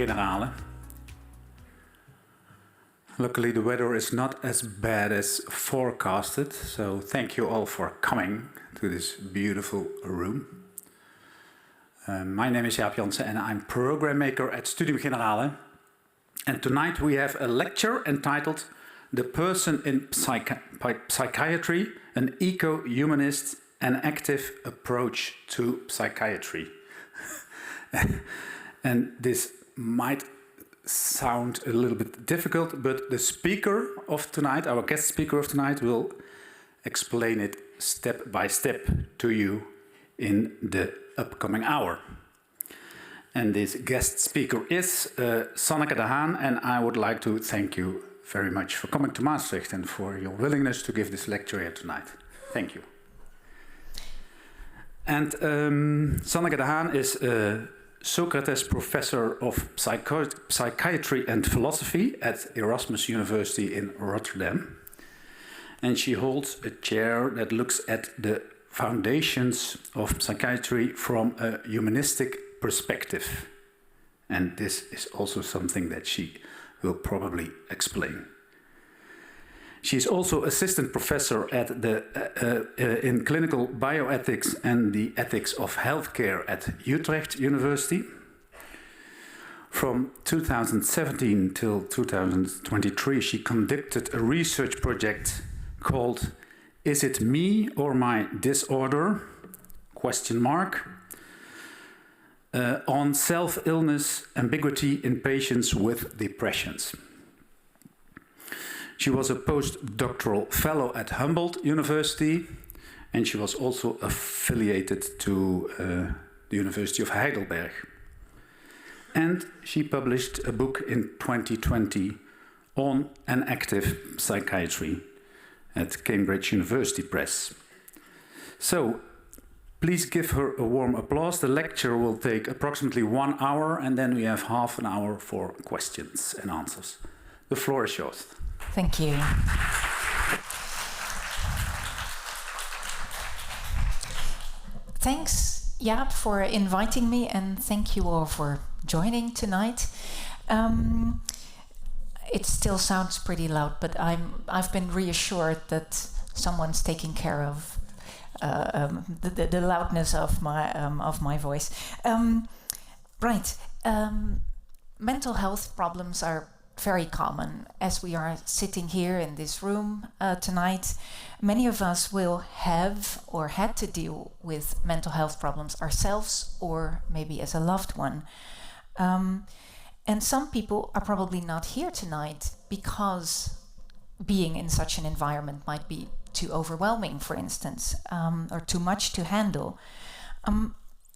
Generale. Luckily the weather is not as bad as forecasted, so thank you all for coming to this beautiful room. My name is Jaap Jansen and I'm program maker at Studium Generale. And tonight we have a lecture entitled The Person in Psychiatry, an Ecohumanist Enactive Approach to Psychiatry. And this might sound a little bit difficult, but the speaker of tonight, our guest speaker of tonight, will explain it step by step to you in the upcoming hour. And this guest speaker is Sanneke de Haan, and I would like to thank you very much for coming to Maastricht and for your willingness to give this lecture here tonight. Thank you. And Sanneke de Haan is Socrates Professor of Psychiatry and Philosophy at Erasmus University in Rotterdam. And she holds a chair that looks at the foundations of psychiatry from a humanistic perspective. And this is also something that she will probably explain. She is also assistant professor at in clinical bioethics and the ethics of healthcare at Utrecht University. From 2017 till 2023, she conducted a research project called "Is it me or my disorder?" ? On self-illness ambiguity in patients with depressions. She was a postdoctoral fellow at Humboldt University, and she was also affiliated to the University of Heidelberg. And she published a book in 2020 on enactive psychiatry at Cambridge University Press. So, please give her a warm applause. The lecture will take approximately 1 hour, and then we have half an hour for questions and answers. The floor is yours. Thank you. Thanks, Jaap, for inviting me, and thank you all for joining tonight. It still sounds pretty loud, but I've been reassured that someone's taking care of the loudness of my voice. Mental health problems are very common. As we are sitting here in this room tonight, many of us will have or had to deal with mental health problems ourselves or maybe as a loved one. And some people are probably not here tonight because being in such an environment might be too overwhelming, for instance, or too much to handle.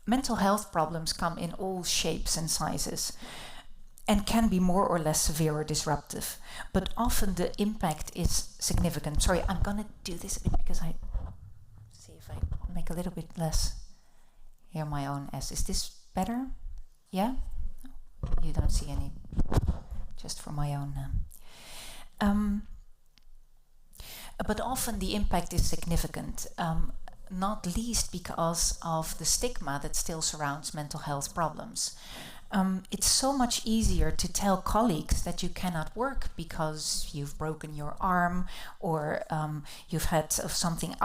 Mental health problems come in all shapes and sizes and can be more or less severe or disruptive, but often the impact is significant. Sorry, I'm gonna do this a bit because I see if I make a little bit less hear my own S. Is this better? Yeah? You don't see any, just for my own. But often the impact is significant, not least because of the stigma that still surrounds mental health problems. It's so much easier to tell colleagues that you cannot work because you've broken your arm or you've had something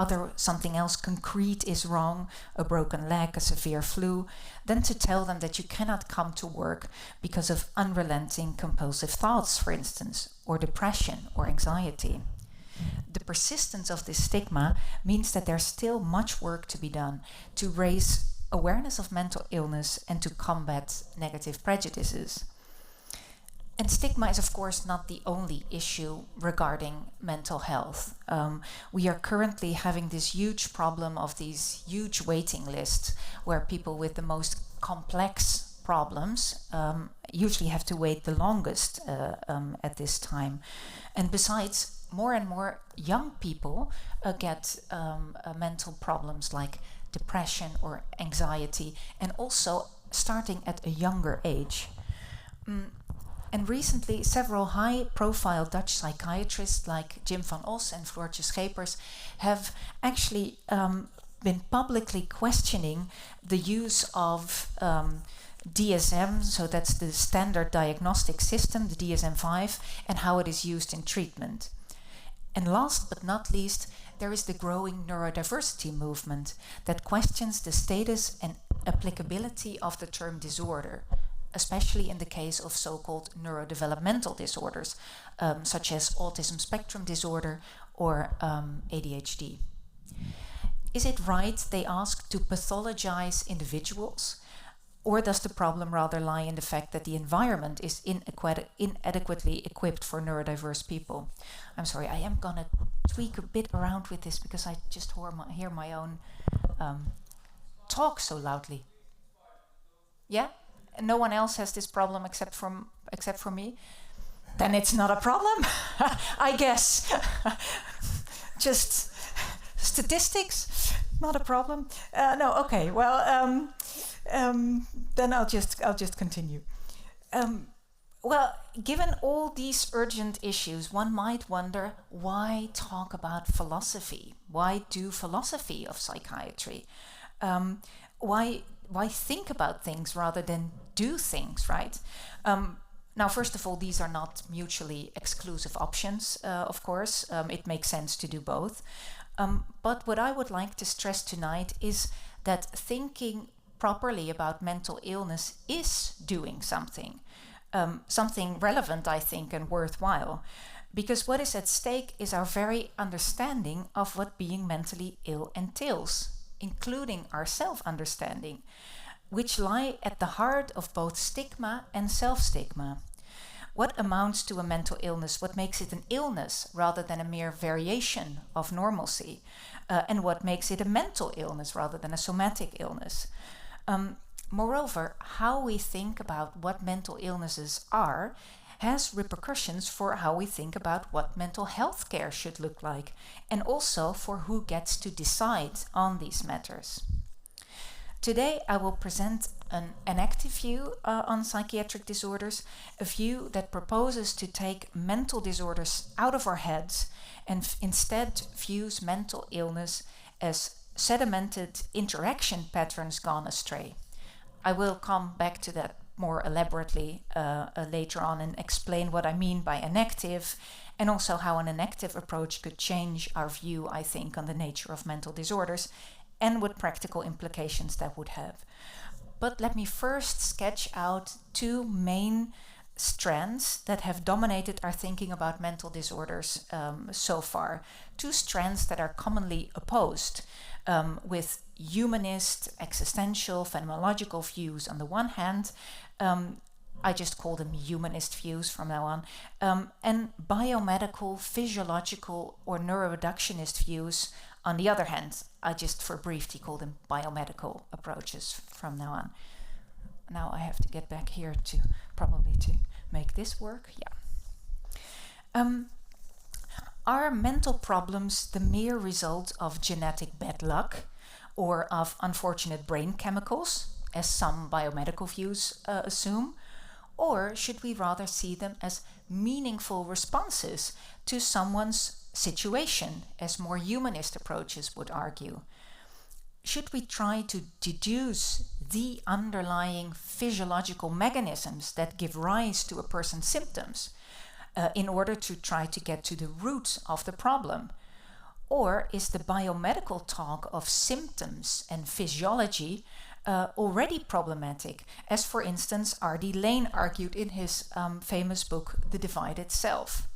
else concrete is wrong, a broken leg, a severe flu, than to tell them that you cannot come to work because of unrelenting compulsive thoughts, for instance, or depression or anxiety. The persistence of this stigma means that there's still much work to be done to raise awareness of mental illness and to combat negative prejudices. And stigma is, of course, not the only issue regarding mental health. We are currently having this huge problem of these huge waiting lists where people with the most complex problems usually have to wait the longest at this time. And besides, more and more young people get mental problems like depression or anxiety, and also starting at a younger age. And recently, several high-profile Dutch psychiatrists like Jim van Os and Floortje Schepers have actually been publicly questioning the use of DSM, so that's the standard diagnostic system, the DSM-5, and how it is used in treatment. And last but not least, there is the growing neurodiversity movement that questions the status and applicability of the term disorder, especially in the case of so-called neurodevelopmental disorders, such as autism spectrum disorder or ADHD. Is it right, they ask, to pathologize individuals? Or does the problem rather lie in the fact that the environment is inadequately equipped for neurodiverse people? I'm sorry, I am going to tweak a bit around with this because I just hear my own talk so loudly. Yeah? And no one else has this problem except for me? Then it's not a problem, I guess. Just statistics, not a problem. No, okay. Well, then I'll just continue. Well, given all these urgent issues, one might wonder, why talk about philosophy? Why do philosophy of psychiatry? Why think about things rather than do things, right? Now, first of all, these are not mutually exclusive options, of course. It makes sense to do both. But what I would like to stress tonight is that thinking properly about mental illness is doing something. Something relevant, I think, and worthwhile. Because what is at stake is our very understanding of what being mentally ill entails, including our self-understanding, which lie at the heart of both stigma and self-stigma. What amounts to a mental illness? What makes it an illness rather than a mere variation of normalcy? And what makes it a mental illness rather than a somatic illness? Moreover, how we think about what mental illnesses are has repercussions for how we think about what mental health care should look like, and also for who gets to decide on these matters. Today I will present an enactive view on psychiatric disorders, a view that proposes to take mental disorders out of our heads and instead views mental illness as sedimented interaction patterns gone astray. I will come back to that more elaborately later on and explain what I mean by enactive, and also how an enactive approach could change our view, I think, on the nature of mental disorders and what practical implications that would have. But let me first sketch out two main strands that have dominated our thinking about mental disorders so far. Two strands that are commonly opposed, with humanist, existential, phenomenological views on the one hand. I just call them humanist views from now on, and biomedical, physiological, or neuroreductionist views on the other hand. I just for brevity call them biomedical approaches from now on. Now I have to get back here to probably to make this work. Yeah. Are mental problems the mere result of genetic bad luck or of unfortunate brain chemicals, as some biomedical views assume? Or should we rather see them as meaningful responses to someone's situation, as more humanist approaches would argue? Should we try to deduce the underlying physiological mechanisms that give rise to a person's symptoms in order to try to get to the root of the problem? Or is the biomedical talk of symptoms and physiology already problematic, as for instance R.D. Lane argued in his famous book The Divided Self?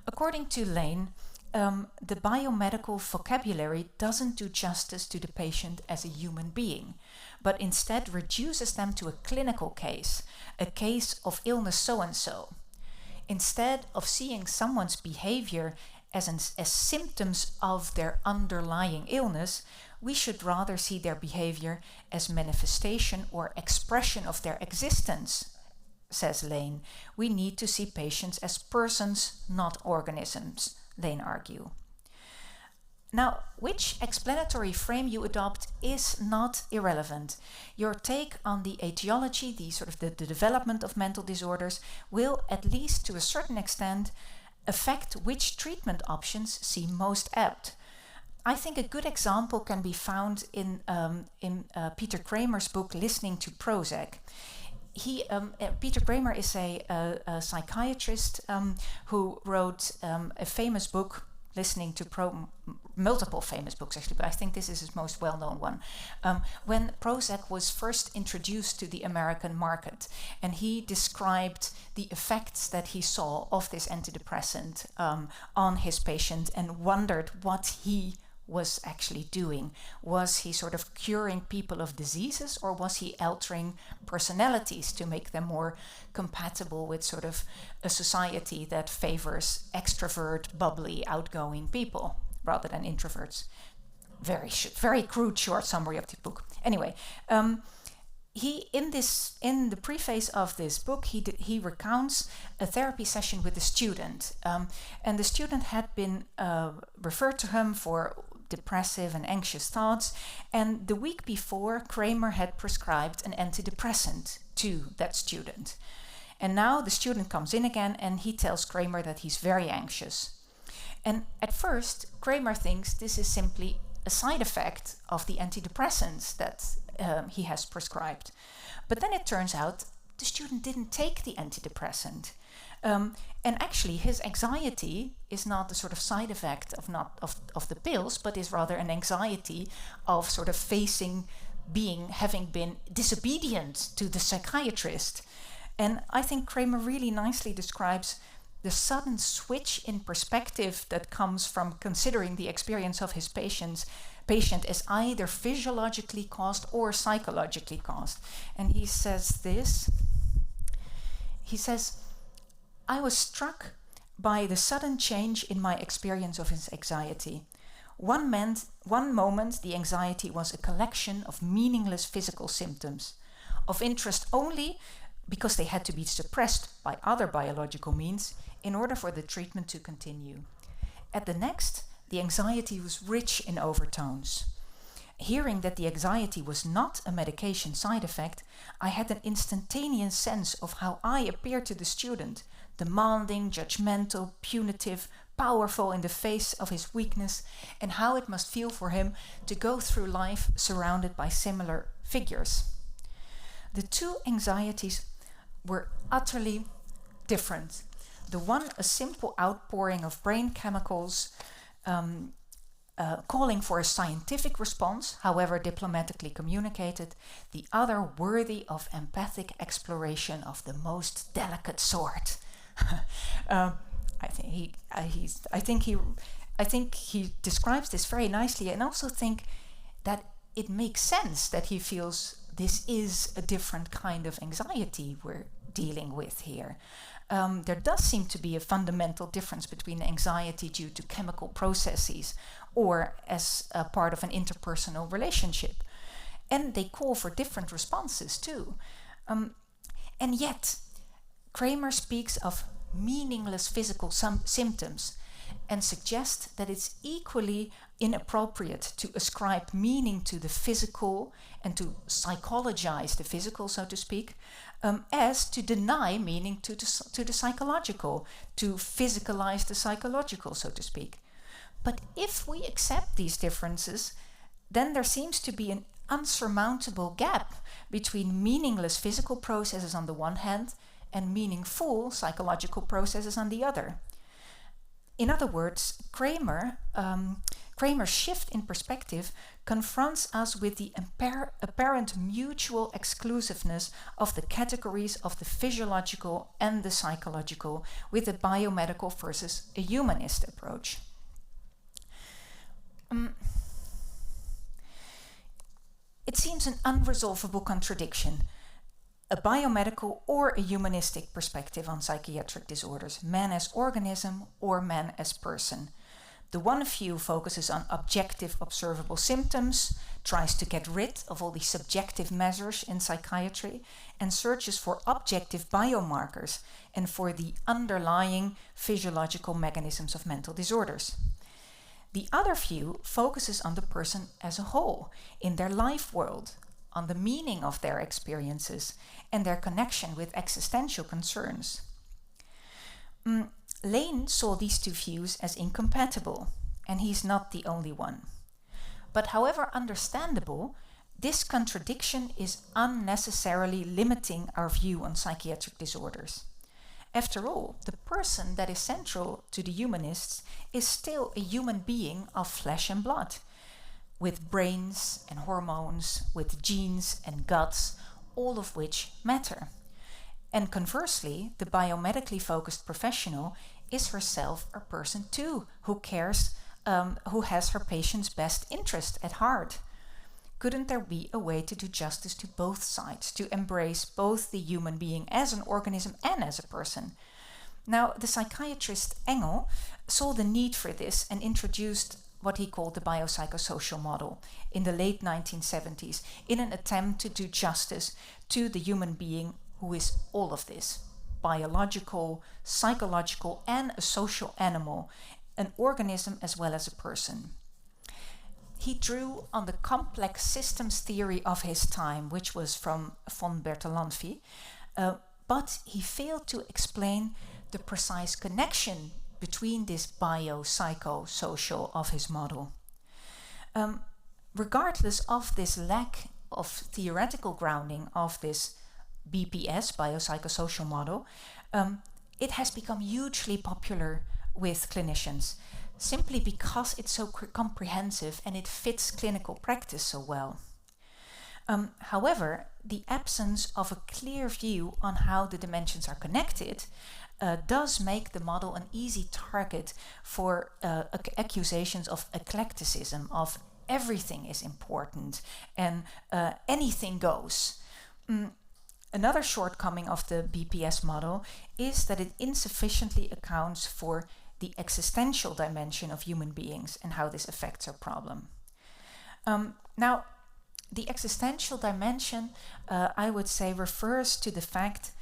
According to Lane, the biomedical vocabulary doesn't do justice to the patient as a human being, but instead reduces them to a clinical case, a case of illness so-and-so. Instead of seeing someone's behavior as symptoms of their underlying illness, we should rather see their behavior as manifestation or expression of their existence, says Lane. We need to see patients as persons, not organisms, Lane argue. Now, which explanatory frame you adopt is not irrelevant. Your take on the etiology, the development of mental disorders, will, at least to a certain extent, affect which treatment options seem most apt. I think a good example can be found in Peter Kramer's book Listening to Prozac. Peter Kramer is a psychiatrist who wrote a famous book, listening to multiple famous books actually, but I think this is his most well-known one. When Prozac was first introduced to the American market, and he described the effects that he saw of this antidepressant on his patient, and wondered what he was actually doing. Was he sort of curing people of diseases, or was he altering personalities to make them more compatible with sort of a society that favors extrovert, bubbly, outgoing people rather than introverts? Very crude short summary of the book. Anyway, in the preface of this book, he recounts a therapy session with a student, and the student had been referred to him for depressive and anxious thoughts, and the week before, Kramer had prescribed an antidepressant to that student. And now the student comes in again, and he tells Kramer that he's very anxious. And at first, Kramer thinks this is simply a side effect of the antidepressants that he has prescribed. But then it turns out the student didn't take the antidepressant. And actually, his anxiety is not the sort of side effect of the pills, but is rather an anxiety of sort of having been disobedient to the psychiatrist. And I think Kramer really nicely describes the sudden switch in perspective that comes from considering the experience of his patient as either physiologically caused or psychologically caused. And he says this. He says, "I was struck by the sudden change in my experience of his anxiety. One moment, the anxiety was a collection of meaningless physical symptoms, of interest only because they had to be suppressed by other biological means in order for the treatment to continue. At the next, the anxiety was rich in overtones. Hearing that the anxiety was not a medication side effect, I had an instantaneous sense of how I appeared to the student, demanding, judgmental, punitive, powerful in the face of his weakness, and how it must feel for him to go through life surrounded by similar figures. The two anxieties were utterly different. The one, a simple outpouring of brain chemicals, calling for a scientific response, however diplomatically communicated, the other worthy of empathic exploration of the most delicate sort." I think he describes this very nicely, and also think that it makes sense that he feels this is a different kind of anxiety we're dealing with here. There does seem to be a fundamental difference between anxiety due to chemical processes or as a part of an interpersonal relationship. And they call for different responses too. And yet, Kramer speaks of meaningless physical symptoms and suggests that it's equally inappropriate to ascribe meaning to the physical and to psychologize the physical, so to speak, as to deny meaning to the psychological, to physicalize the psychological, so to speak. But if we accept these differences, then there seems to be an unsurmountable gap between meaningless physical processes on the one hand and meaningful psychological processes on the other. In other words, Kramer's shift in perspective confronts us with the apparent mutual exclusiveness of the categories of the physiological and the psychological with a biomedical versus a humanist approach. It seems an unresolvable contradiction. A biomedical or a humanistic perspective on psychiatric disorders, man as organism or man as person. The one view focuses on objective observable symptoms, tries to get rid of all these subjective measures in psychiatry, and searches for objective biomarkers and for the underlying physiological mechanisms of mental disorders. The other view focuses on the person as a whole, in their life world, on the meaning of their experiences and their connection with existential concerns. Lane saw these two views as incompatible, and he's not the only one. But however understandable, This contradiction is unnecessarily limiting our view on psychiatric disorders. After all, the person that is central to the humanists is still a human being of flesh and blood, with brains and hormones, with genes and guts, all of which matter. And conversely, the biomedically focused professional is herself a person too, who cares, who has her patient's best interest at heart. Couldn't there be a way to do justice to both sides, to embrace both the human being as an organism and as a person? Now, the psychiatrist Engel saw the need for this and introduced what he called the biopsychosocial model in the late 1970s in an attempt to do justice to the human being who is all of this: biological, psychological, and a social animal, an organism as well as a person. He drew on the complex systems theory of his time, which was from von Bertalanffy, but he failed to explain the precise connection between this biopsychosocial of his model. Regardless of this lack of theoretical grounding of this BPS, biopsychosocial model, it has become hugely popular with clinicians, simply because it's so comprehensive and it fits clinical practice so well. However, the absence of a clear view on how the dimensions are connected does make the model an easy target for accusations of eclecticism, of everything is important and anything goes. Another shortcoming of the BPS model is that it insufficiently accounts for the existential dimension of human beings and how this affects our problem. Now, the existential dimension, I would say, refers to the fact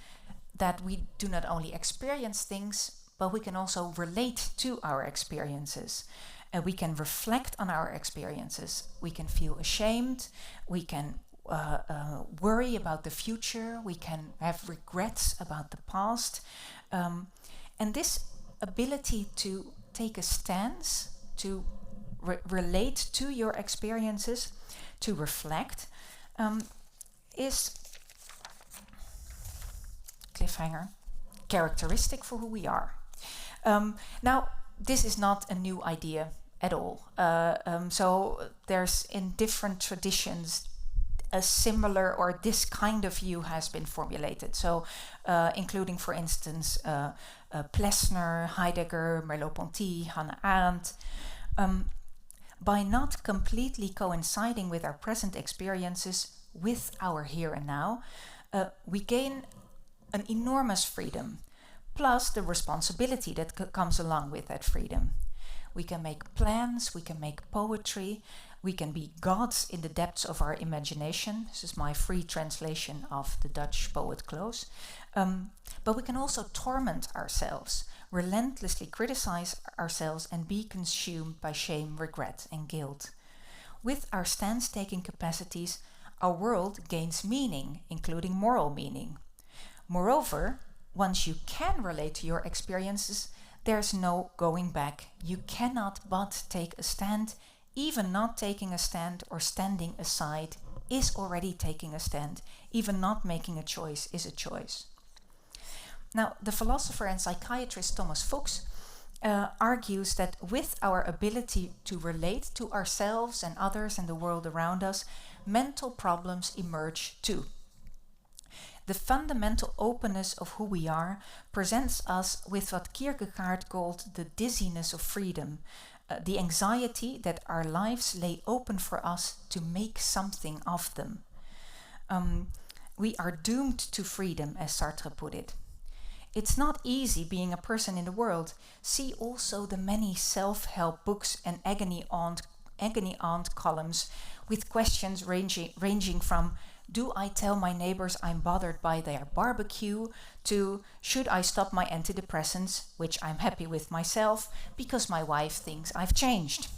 that we do not only experience things, but we can also relate to our experiences. We can reflect on our experiences. We can feel ashamed. We can worry about the future. We can have regrets about the past. And this ability to take a stance, to relate to your experiences, to reflect, is cliffhanger, characteristic for who we are. Now, this is not a new idea at all. So there's in different traditions a similar or this kind of view has been formulated. So including, for instance, Plessner, Heidegger, Merleau-Ponty, Hannah Arendt. By not completely coinciding with our present experiences with our here and now, we gain an enormous freedom, plus the responsibility that comes along with that freedom. We can make plans, we can make poetry, we can be gods in the depths of our imagination. This is my free translation of the Dutch poet Cloos. But we can also torment ourselves, relentlessly criticize ourselves and be consumed by shame, regret, and guilt. With our stance-taking capacities, our world gains meaning, including moral meaning. Moreover, once you can relate to your experiences, there's no going back. You cannot but take a stand. Even not taking a stand or standing aside is already taking a stand. Even not making a choice is a choice. Now, the philosopher and psychiatrist Thomas Fuchs argues that with our ability to relate to ourselves and others and the world around us, mental problems emerge too. The fundamental openness of who we are presents us with what Kierkegaard called the dizziness of freedom, the anxiety that our lives lay open for us to make something of them. We are doomed to freedom, as Sartre put it. It's not easy being a person in the world. See also the many self-help books and agony aunt columns with questions ranging from, do I tell my neighbors I'm bothered by their barbecue, to should I stop my antidepressants, which I'm happy with myself, because my wife thinks I've changed.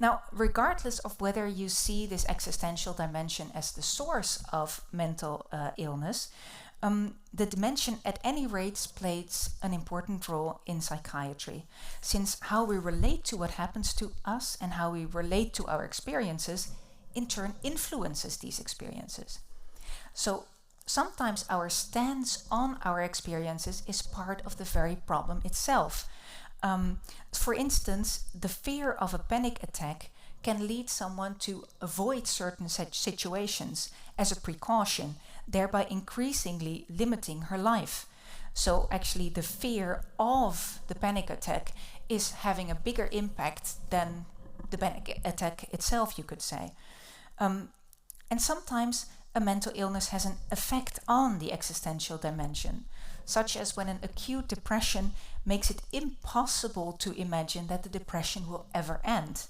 Now, regardless of whether you see this existential dimension as the source of mental illness, the dimension at any rate plays an important role in psychiatry, since how we relate to what happens to us and how we relate to our experiences in turn influences these experiences. So sometimes our stance on our experiences is part of the very problem itself. For instance, the fear of a panic attack can lead someone to avoid certain such situations as a precaution, thereby increasingly limiting her life. So actually the fear of the panic attack is having a bigger impact than the panic attack itself, you could say. And sometimes a mental illness has an effect on the existential dimension, such as when an acute depression makes it impossible to imagine that the depression will ever end,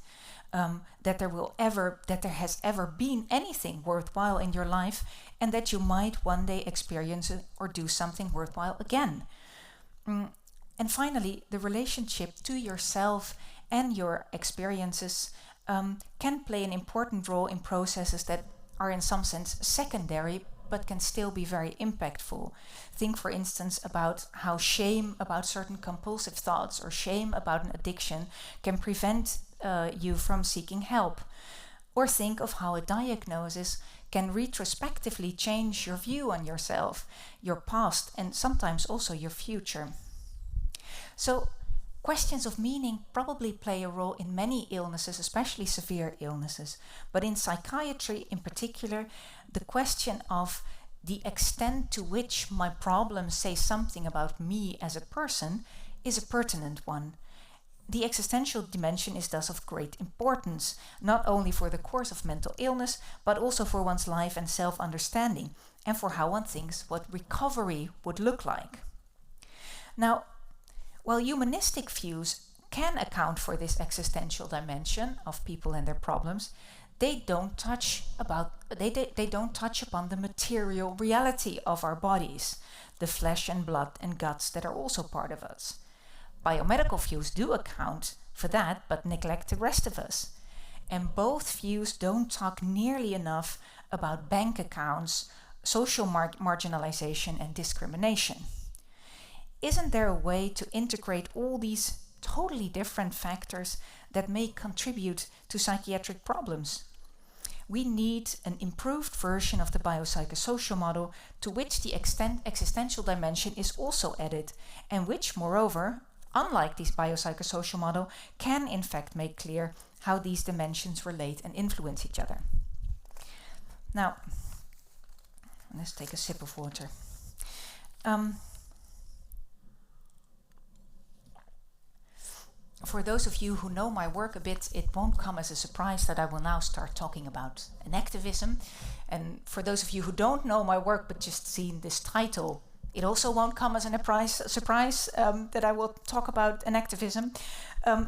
that there has ever been anything worthwhile in your life, and that you might one day experience it or do something worthwhile again. And finally, the relationship to yourself and your experiences can play an important role in processes that are in some sense secondary, but can still be very impactful. Think, for instance, about how shame about certain compulsive thoughts or shame about an addiction can prevent you from seeking help. Or think of how a diagnosis can retrospectively change your view on yourself, your past, and sometimes also your future. So, questions of meaning probably play a role in many illnesses, especially severe illnesses. But in psychiatry in particular, the question of the extent to which my problems say something about me as a person is a pertinent one. The existential dimension is thus of great importance, not only for the course of mental illness, but also for one's life and self-understanding, and for how one thinks what recovery would look like. Now, while humanistic views can account for this existential dimension of people and their problems, they don't touch upon the material reality of our bodies, the flesh and blood and guts that are also part of us. Biomedical views do account for that, but neglect the rest of us. And both views don't talk nearly enough about bank accounts, social marginalization and discrimination. Isn't there a way to integrate all these totally different factors that may contribute to psychiatric problems? We need an improved version of the biopsychosocial model to which the existential dimension is also added, and which, moreover, unlike this biopsychosocial model, can in fact make clear how these dimensions relate and influence each other. Now, let's take a sip of water. For those of you who know my work a bit, it won't come as a surprise that I will now start talking about enactivism. And for those of you who don't know my work but just seen this title, it also won't come as a surprise that I will talk about enactivism.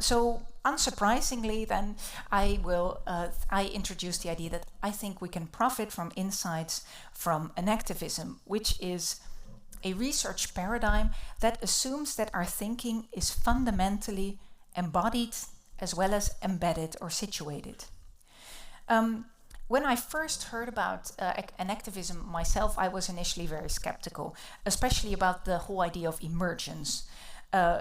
So unsurprisingly, then, I introduce the idea that I think we can profit from insights from enactivism, which is a research paradigm that assumes that our thinking is fundamentally embodied as well as embedded or situated. When I first heard about enactivism myself, I was initially very skeptical, especially about the whole idea of emergence.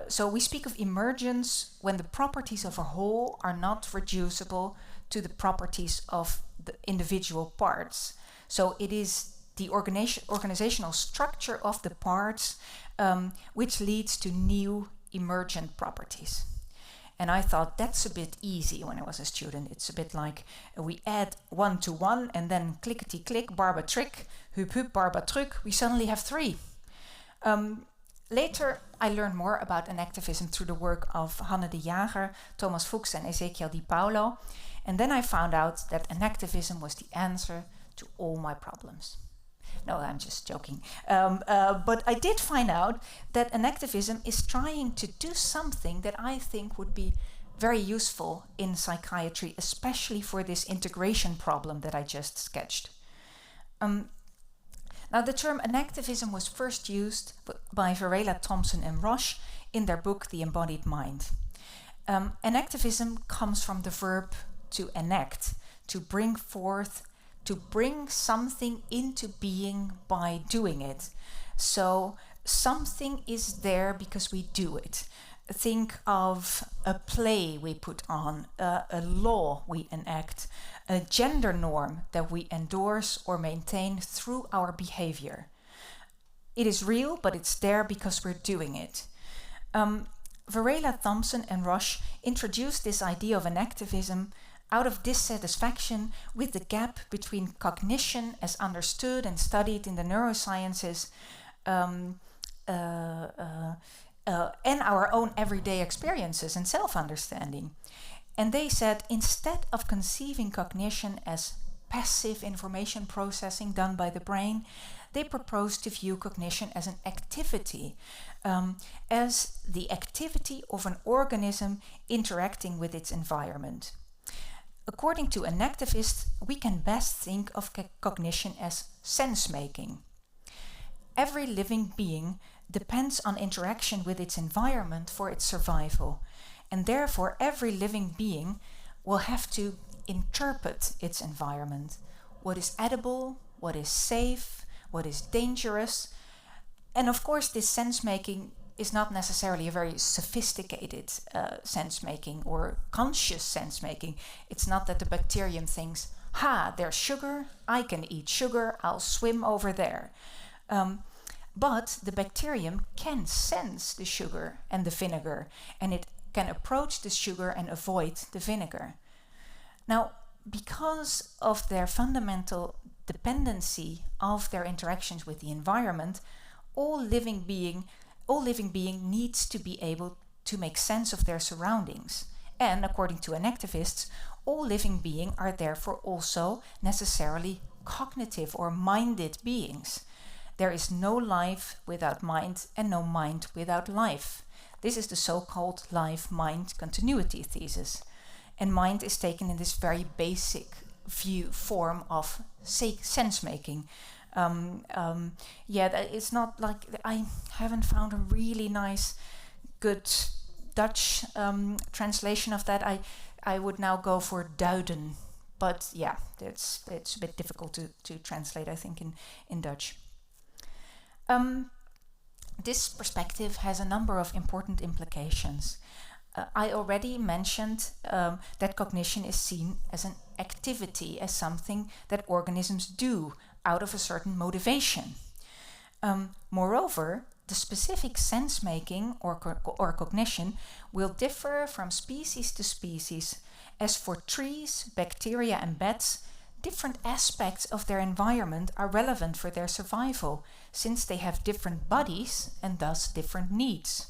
So we speak of emergence when the properties of a whole are not reducible to the properties of the individual parts. So it is the organizational structure of the parts which leads to new emergent properties. And I thought that's a bit easy when I was a student. It's a bit like we add 1 to 1 and then clickety-click, barba trick, hup barba truc, we suddenly have 3. Later, I learned more about enactivism through the work of Hanne de Jager, Thomas Fuchs and Ezekiel Di Paolo. And then I found out that enactivism was the answer to all my problems. No, I'm just joking. But I did find out that enactivism is trying to do something that I think would be very useful in psychiatry, especially for this integration problem that I just sketched. Now, the term enactivism was first used by Varela, Thompson and Roche in their book, The Embodied Mind. Enactivism comes from the verb to enact, to bring forth, to bring something into being by doing it. So something is there because we do it. think of a play we put on, a law we enact, a gender norm that we endorse or maintain through our behavior. It is real, but it's there because we're doing it. Varela, Thompson, and Rush introduced this idea of enactivism out of dissatisfaction with the gap between cognition as understood and studied in the neurosciences and our own everyday experiences and self-understanding. And they said, instead of conceiving cognition as passive information processing done by the brain, they proposed to view cognition as an activity, as the activity of an organism interacting with its environment. According to enactivists, we can best think of cognition as sense-making. Every living being depends on interaction with its environment for its survival, and therefore every living being will have to interpret its environment. What is edible, what is safe, what is dangerous. And of course, this sense-making is not necessarily a very sophisticated sense-making or conscious sense-making. It's not that the bacterium thinks, ha, there's sugar, I can eat sugar, I'll swim over there. But the bacterium can sense the sugar and the vinegar, and it can approach the sugar and avoid the vinegar. Now, because of their fundamental dependency of their interactions with the environment, all living being needs to be able to make sense of their surroundings. And according to enactivists, all living beings are therefore also necessarily cognitive or minded beings. There is no life without mind and no mind without life. This is the so-called life-mind continuity thesis. And mind is taken in this very basic form of sense-making. It's not like, I haven't found a really nice, good Dutch translation of that. I would now go for duiden. But yeah, it's a bit difficult to translate, I think, in Dutch. This perspective has a number of important implications. I already mentioned that cognition is seen as an activity, as something that organisms do out of a certain motivation. Moreover, the specific sense-making or cognition will differ from species to species, as for trees, bacteria and bats, different aspects of their environment are relevant for their survival, since they have different bodies and thus different needs.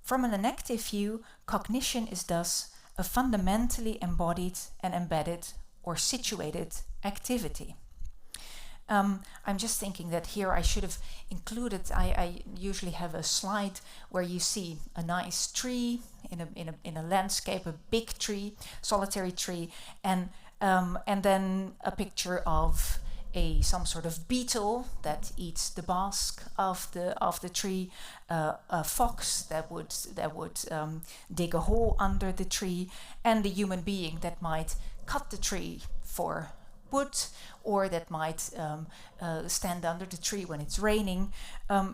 From an enactive view, cognition is thus a fundamentally embodied and embedded or situated activity. I'm just thinking that here I should have included, I usually have a slide where you see a nice tree in a landscape, a big tree, solitary tree, and then a picture of some sort of beetle that eats the bark of the tree, a fox that would dig a hole under the tree, and the human being that might cut the tree for wood, or that might stand under the tree when it's raining.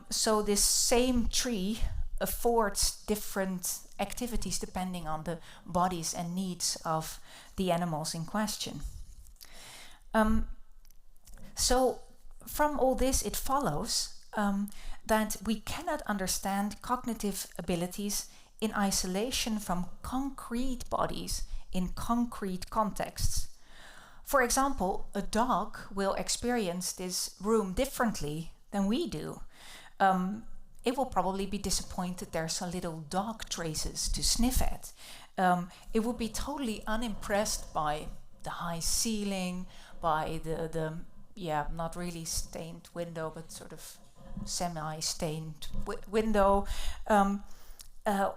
So this same tree affords different activities depending on the bodies and needs of the animals in question. So from all this it follows that we cannot understand cognitive abilities in isolation from concrete bodies in concrete contexts. For example, a dog will experience this room differently than we do. It will probably be disappointed there's a little dog traces to sniff at. It will be totally unimpressed by the high ceiling, by the not really stained window, but sort of semi-stained window,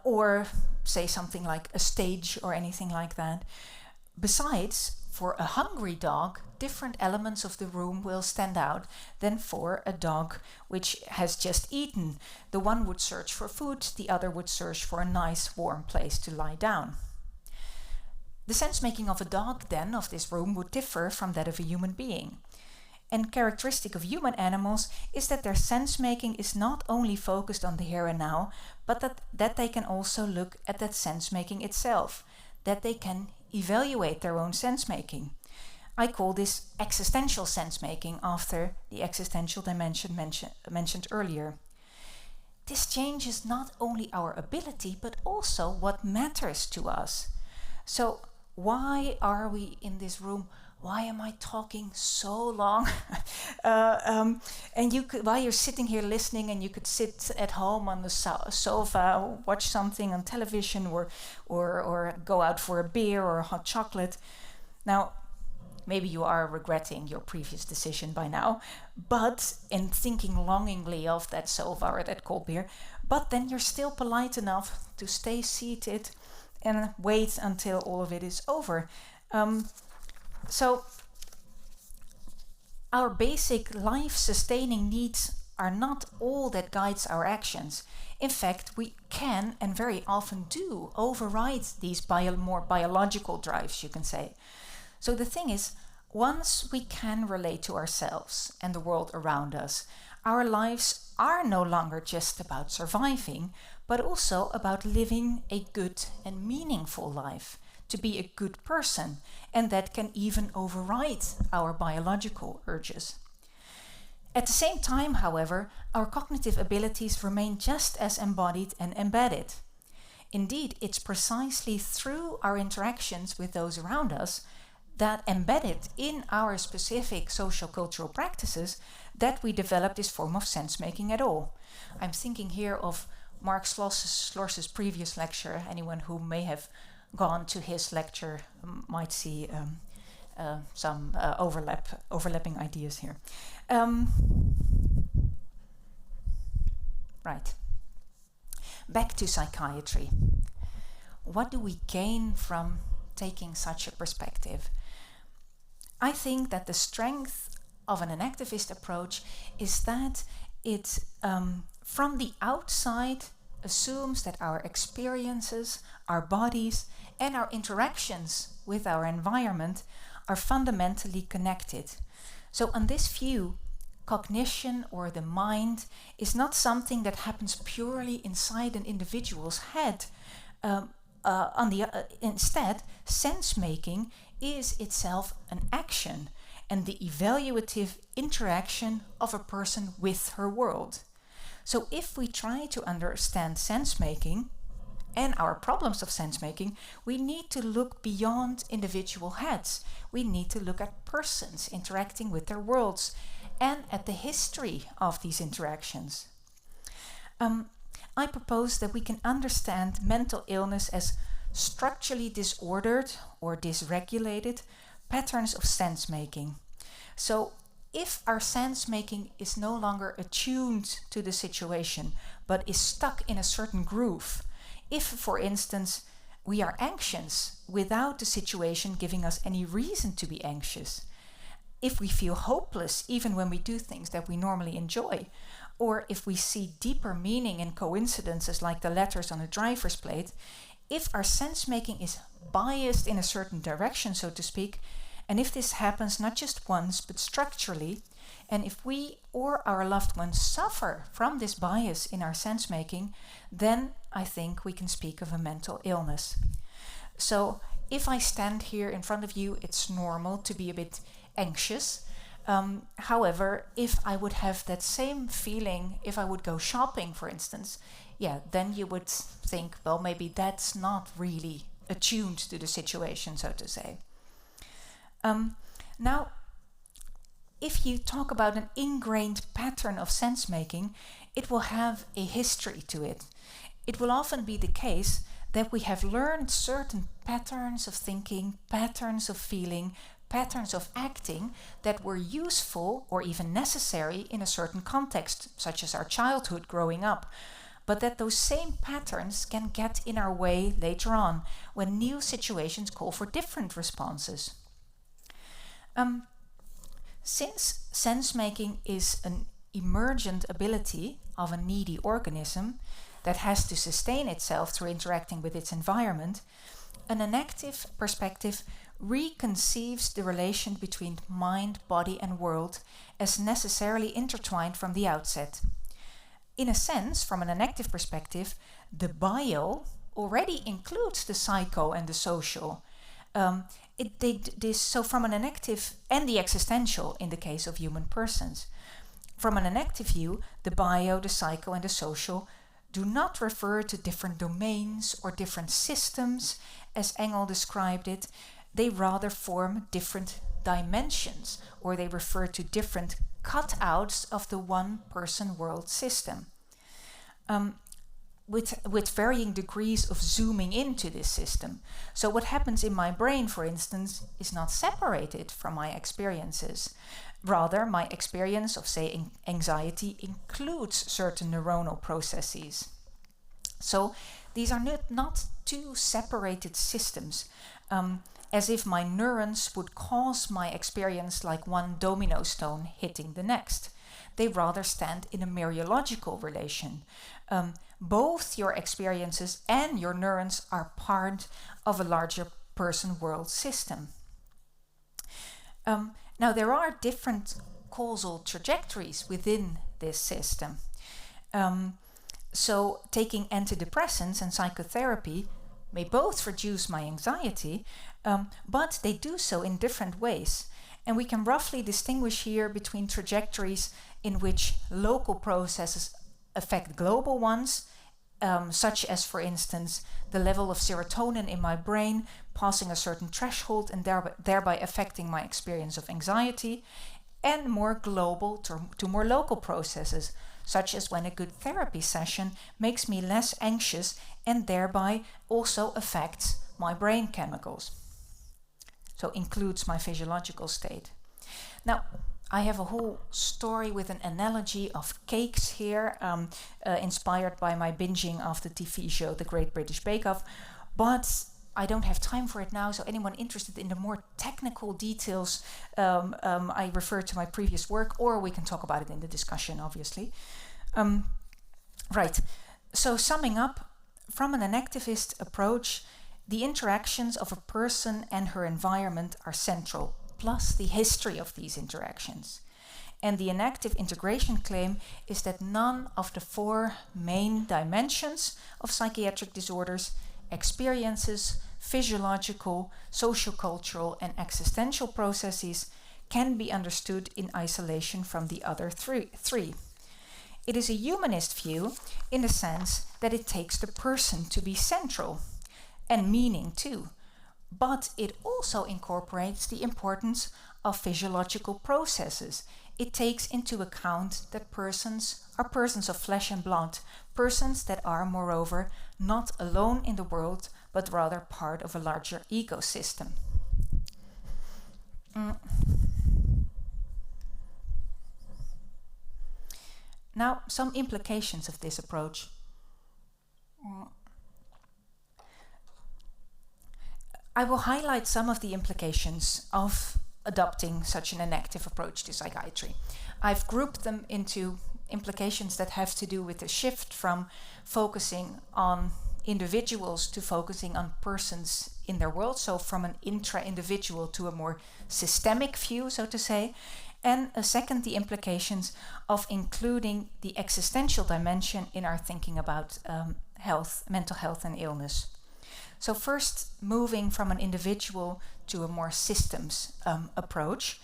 or say something like a stage or anything like that. Besides, for a hungry dog, different elements of the room will stand out than for a dog which has just eaten. The one would search for food, the other would search for a nice warm place to lie down. The sense-making of a dog, then, of this room would differ from that of a human being. And characteristic of human animals is that their sense-making is not only focused on the here and now, but that they can also look at that sense-making itself, that they can evaluate their own sense-making. I call this existential sense-making after the existential dimension mentioned earlier. This changes not only our ability, but also what matters to us. So why are we in this room? Why am I talking so long? And while you're sitting here listening, and you could sit at home on the sofa, watch something on television, or go out for a beer or a hot chocolate. Now, maybe you are regretting your previous decision by now, and thinking longingly of that sofa or that cold beer, but then you're still polite enough to stay seated and wait until all of it is over. So our basic life-sustaining needs are not all that guides our actions. In fact, we can, and very often do, override these more biological drives, you can say. So the thing is, once we can relate to ourselves and the world around us, our lives are no longer just about surviving, but also about living a good and meaningful life, to be a good person, and that can even override our biological urges. At the same time, however, our cognitive abilities remain just as embodied and embedded. Indeed, it's precisely through our interactions with those around us, that embedded in our specific sociocultural practices, that we develop this form of sense-making at all. I'm thinking here of Mark Schloss's previous lecture. Anyone who may have gone to his lecture might see some overlapping ideas here. Right. Back to psychiatry. What do we gain from taking such a perspective? I think that the strength of an enactivist approach is that it, from the outside, assumes that our experiences, our bodies, and our interactions with our environment are fundamentally connected. So on this view, cognition or the mind is not something that happens purely inside an individual's head. Instead, sense-making is itself an action and the evaluative interaction of a person with her world. So if we try to understand sense-making and our problems of sense-making, we need to look beyond individual heads. We need to look at persons interacting with their worlds and at the history of these interactions. I propose that we can understand mental illness as structurally disordered or dysregulated patterns of sense-making. So if our sense-making is no longer attuned to the situation, but is stuck in a certain groove, if, for instance, we are anxious without the situation giving us any reason to be anxious, if we feel hopeless even when we do things that we normally enjoy, or if we see deeper meaning in coincidences like the letters on a driver's plate, if our sense-making is biased in a certain direction, so to speak, and if this happens not just once but structurally, and if we or our loved ones suffer from this bias in our sense-making, then I think we can speak of a mental illness. So if I stand here in front of you, it's normal to be a bit anxious. However, if I would have that same feeling, if I would go shopping, for instance, then you would think, well, maybe that's not really attuned to the situation, so to say. Now, if you talk about an ingrained pattern of sense-making, it will have a history to it. It will often be the case that we have learned certain patterns of thinking, patterns of feeling, patterns of acting that were useful or even necessary in a certain context, such as our childhood growing up, but that those same patterns can get in our way later on when new situations call for different responses. Since sense-making is an emergent ability of a needy organism that has to sustain itself through interacting with its environment, an enactive perspective reconceives the relation between mind, body, and world as necessarily intertwined from the outset. In a sense, from an enactive perspective, the bio already includes the psycho and the social. So from an enactive, and the existential in the case of human persons. From an enactive view, the bio, the psycho, and the social do not refer to different domains or different systems, as Engel described it. They rather form different dimensions, or they refer to different cutouts of the one-person world system, with varying degrees of zooming into this system. So what happens in my brain, for instance, is not separated from my experiences. Rather, my experience of, say, anxiety includes certain neuronal processes. So these are not two separated systems, as if my neurons would cause my experience like one domino stone hitting the next. They rather stand in a mereological relation. Both your experiences and your neurons are part of a larger person-world system. Now, there are different causal trajectories within this system. So taking antidepressants and psychotherapy may both reduce my anxiety, but they do so in different ways. And we can roughly distinguish here between trajectories in which local processes affect global ones, such as, for instance, the level of serotonin in my brain passing a certain threshold and thereby affecting my experience of anxiety, and more global to more local processes, such as when a good therapy session makes me less anxious and thereby also affects my brain chemicals. So includes my physiological state. Now, I have a whole story with an analogy of cakes here, inspired by my binging of the TV show The Great British Bake Off, but I don't have time for it now, so anyone interested in the more technical details, I refer to my previous work, or we can talk about it in the discussion, obviously. Right, so summing up, from an enactivist approach, the interactions of a person and her environment are central, plus the history of these interactions. And the enactive integration claim is that none of the four main dimensions of psychiatric disorders, experiences, physiological, sociocultural, and existential processes, can be understood in isolation from the other three. It is a humanist view in the sense that it takes the person to be central, and meaning too. But it also incorporates the importance of physiological processes. It takes into account that persons are persons of flesh and blood, persons that are, moreover, not alone in the world, but rather part of a larger ecosystem. Now, some implications of this approach. I will highlight some of the implications of adopting such an enactive approach to psychiatry. I've grouped them into implications that have to do with the shift from focusing on individuals to focusing on persons in their world, so from an intra-individual to a more systemic view, so to say. And a second, the implications of including the existential dimension in our thinking about health, mental health and illness. So first, moving from an individual to a more systems approach.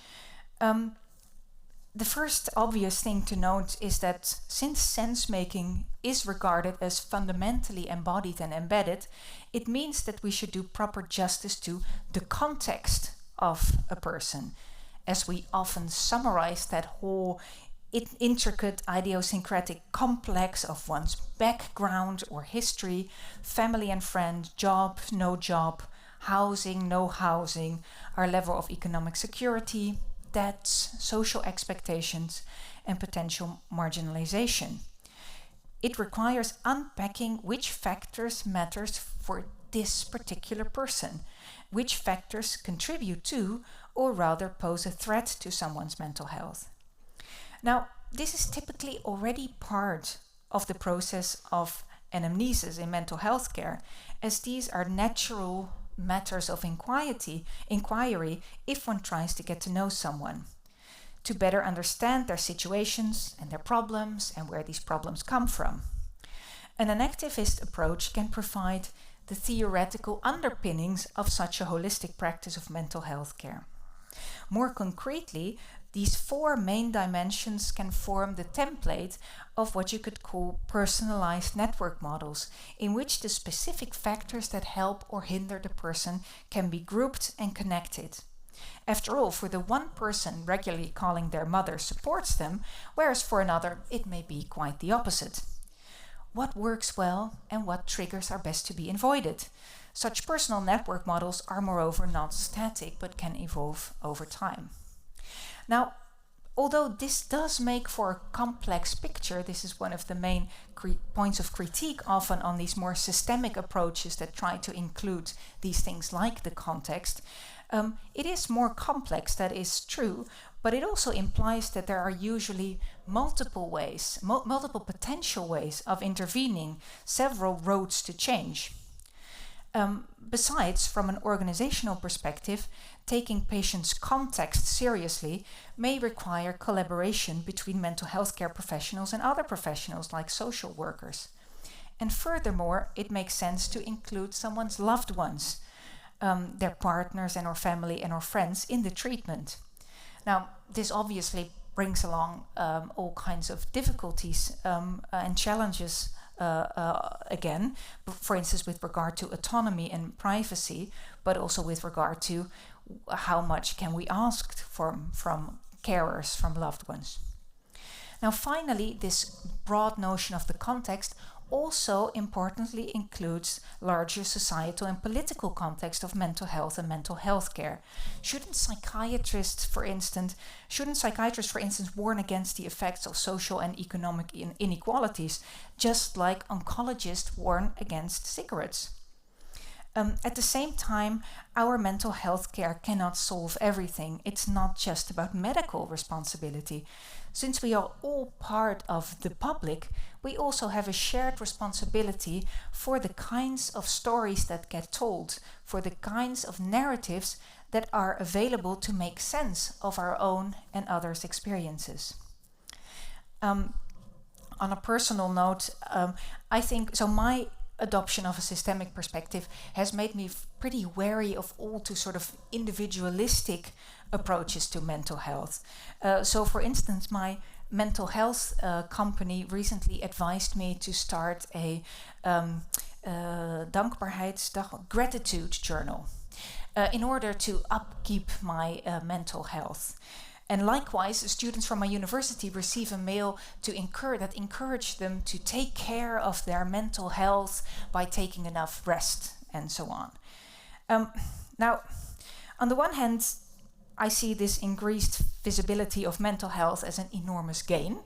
The first obvious thing to note is that since sense-making is regarded as fundamentally embodied and embedded, it means that we should do proper justice to the context of a person, as we often summarize that whole intricate idiosyncratic complex of one's background or history, family and friend, job, no job, housing, no housing, our level of economic security, debts, social expectations, and potential marginalization. It requires unpacking which factors matters for this particular person, which factors contribute to, or rather pose a threat to someone's mental health. Now, this is typically already part of the process of anamnesis in mental health care, as these are natural matters of inquiry if one tries to get to know someone, to better understand their situations and their problems and where these problems come from. An enactivist approach can provide the theoretical underpinnings of such a holistic practice of mental health care. More concretely, these 4 main dimensions can form the template of what you could call personalized network models, in which the specific factors that help or hinder the person can be grouped and connected. After all, for the one person, regularly calling their mother supports them, whereas for another it may be quite the opposite. What works well and what triggers are best to be avoided? Such personal network models are moreover not static but can evolve over time. Now, although this does make for a complex picture, this is one of the main points of critique often on these more systemic approaches that try to include these things like the context. It is more complex, that is true, but it also implies that there are usually multiple ways, multiple potential ways of intervening, several roads to change. Besides, from an organizational perspective, taking patients' context seriously may require collaboration between mental health care professionals and other professionals like social workers. And furthermore, it makes sense to include someone's loved ones, their partners and or family and or friends in the treatment. Now, this obviously brings along all kinds of difficulties and challenges again, for instance, with regard to autonomy and privacy, but also with regard to how much can we ask from carers, from loved ones. Now, finally, this broad notion of the context also importantly includes larger societal and political context of mental health and mental health care. Shouldn't psychiatrists, for instance, warn against the effects of social and economic inequalities, just like oncologists warn against cigarettes? At the same time, our mental health care cannot solve everything. It's not just about medical responsibility. Since we are all part of the public, we also have a shared responsibility for the kinds of stories that get told, for the kinds of narratives that are available to make sense of our own and others' experiences. On a personal note, I think, so my adoption of a systemic perspective has made me pretty wary of all too sort of individualistic approaches to mental health. So for instance, my mental health company recently advised me to start a dankbaarheidsdag, gratitude journal, in order to upkeep my mental health. And likewise, students from my university receive a mail that encourage them to take care of their mental health by taking enough rest and so on. Now, on the one hand, I see this increased visibility of mental health as an enormous gain.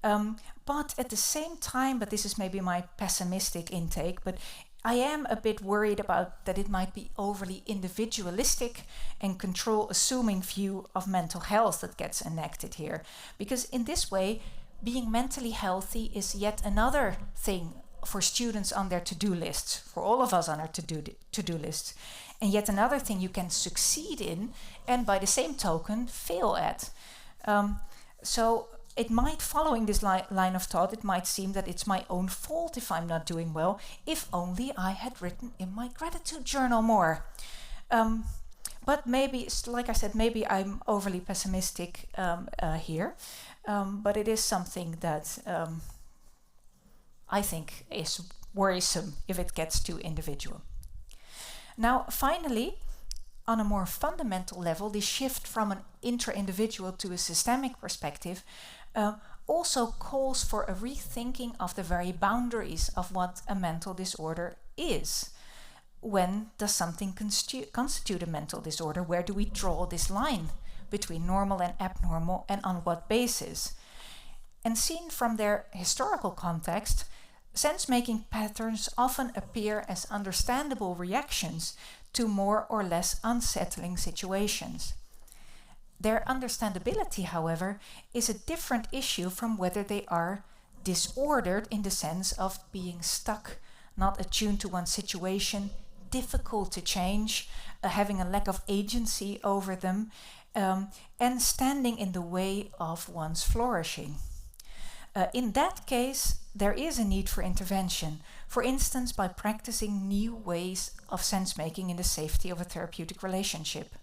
But at the same time, but this is maybe my pessimistic intake, but I am a bit worried about that it might be overly individualistic and control-assuming view of mental health that gets enacted here. Because in this way, being mentally healthy is yet another thing for students on their to-do lists, for all of us on our to-do lists, and yet another thing you can succeed in and by the same token fail at. So it might, following this line of thought, it might seem that it's my own fault if I'm not doing well, if only I had written in my gratitude journal more. But maybe, like I said, maybe I'm overly pessimistic here, but it is something that I think is worrisome if it gets too individual. Now, finally, on a more fundamental level, the shift from an intra-individual to a systemic perspective also calls for a rethinking of the very boundaries of what a mental disorder is. When does something constitute a mental disorder? Where do we draw this line between normal and abnormal, and on what basis? And seen from their historical context, sense-making patterns often appear as understandable reactions to more or less unsettling situations. Their understandability, however, is a different issue from whether they are disordered in the sense of being stuck, not attuned to one situation, difficult to change, having a lack of agency over them, and standing in the way of one's flourishing. In that case, there is a need for intervention, for instance, by practicing new ways of sense-making in the safety of a therapeutic relationship.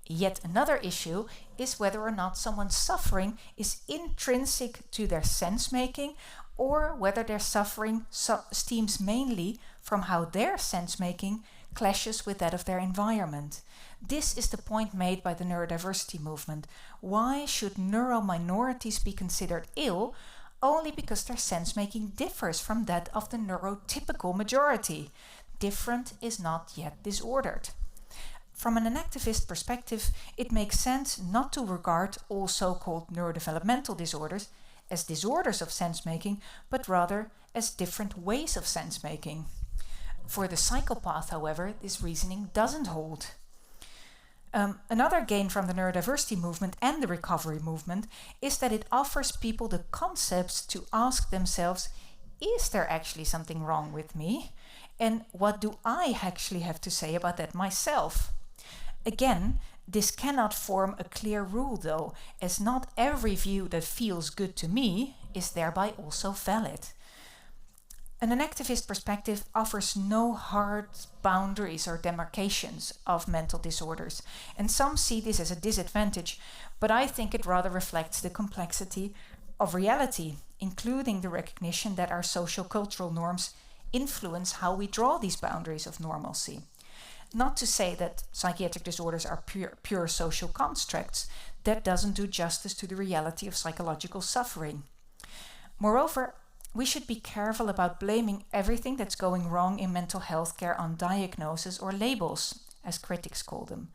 Yet another issue is whether or not someone's suffering is intrinsic to their sense-making, or whether their suffering stems mainly from how their sense-making clashes with that of their environment. This is the point made by the neurodiversity movement. Why should neurominorities be considered ill only because their sense-making differs from that of the neurotypical majority? Different is not yet disordered. From an enactivist perspective, it makes sense not to regard all so-called neurodevelopmental disorders as disorders of sense-making, but rather as different ways of sense-making. For the psychopath, however, this reasoning doesn't hold. Another gain from the neurodiversity movement and the recovery movement is that it offers people the concepts to ask themselves, is there actually something wrong with me? And what do I actually have to say about that myself? Again, this cannot form a clear rule though, as not every view that feels good to me is thereby also valid. An enactivist perspective offers no hard boundaries or demarcations of mental disorders, and some see this as a disadvantage, but I think it rather reflects the complexity of reality, including the recognition that our sociocultural norms influence how we draw these boundaries of normalcy. Not to say that psychiatric disorders are pure social constructs. That doesn't do justice to the reality of psychological suffering. Moreover, we should be careful about blaming everything that's going wrong in mental health care on diagnosis or labels, as critics call them.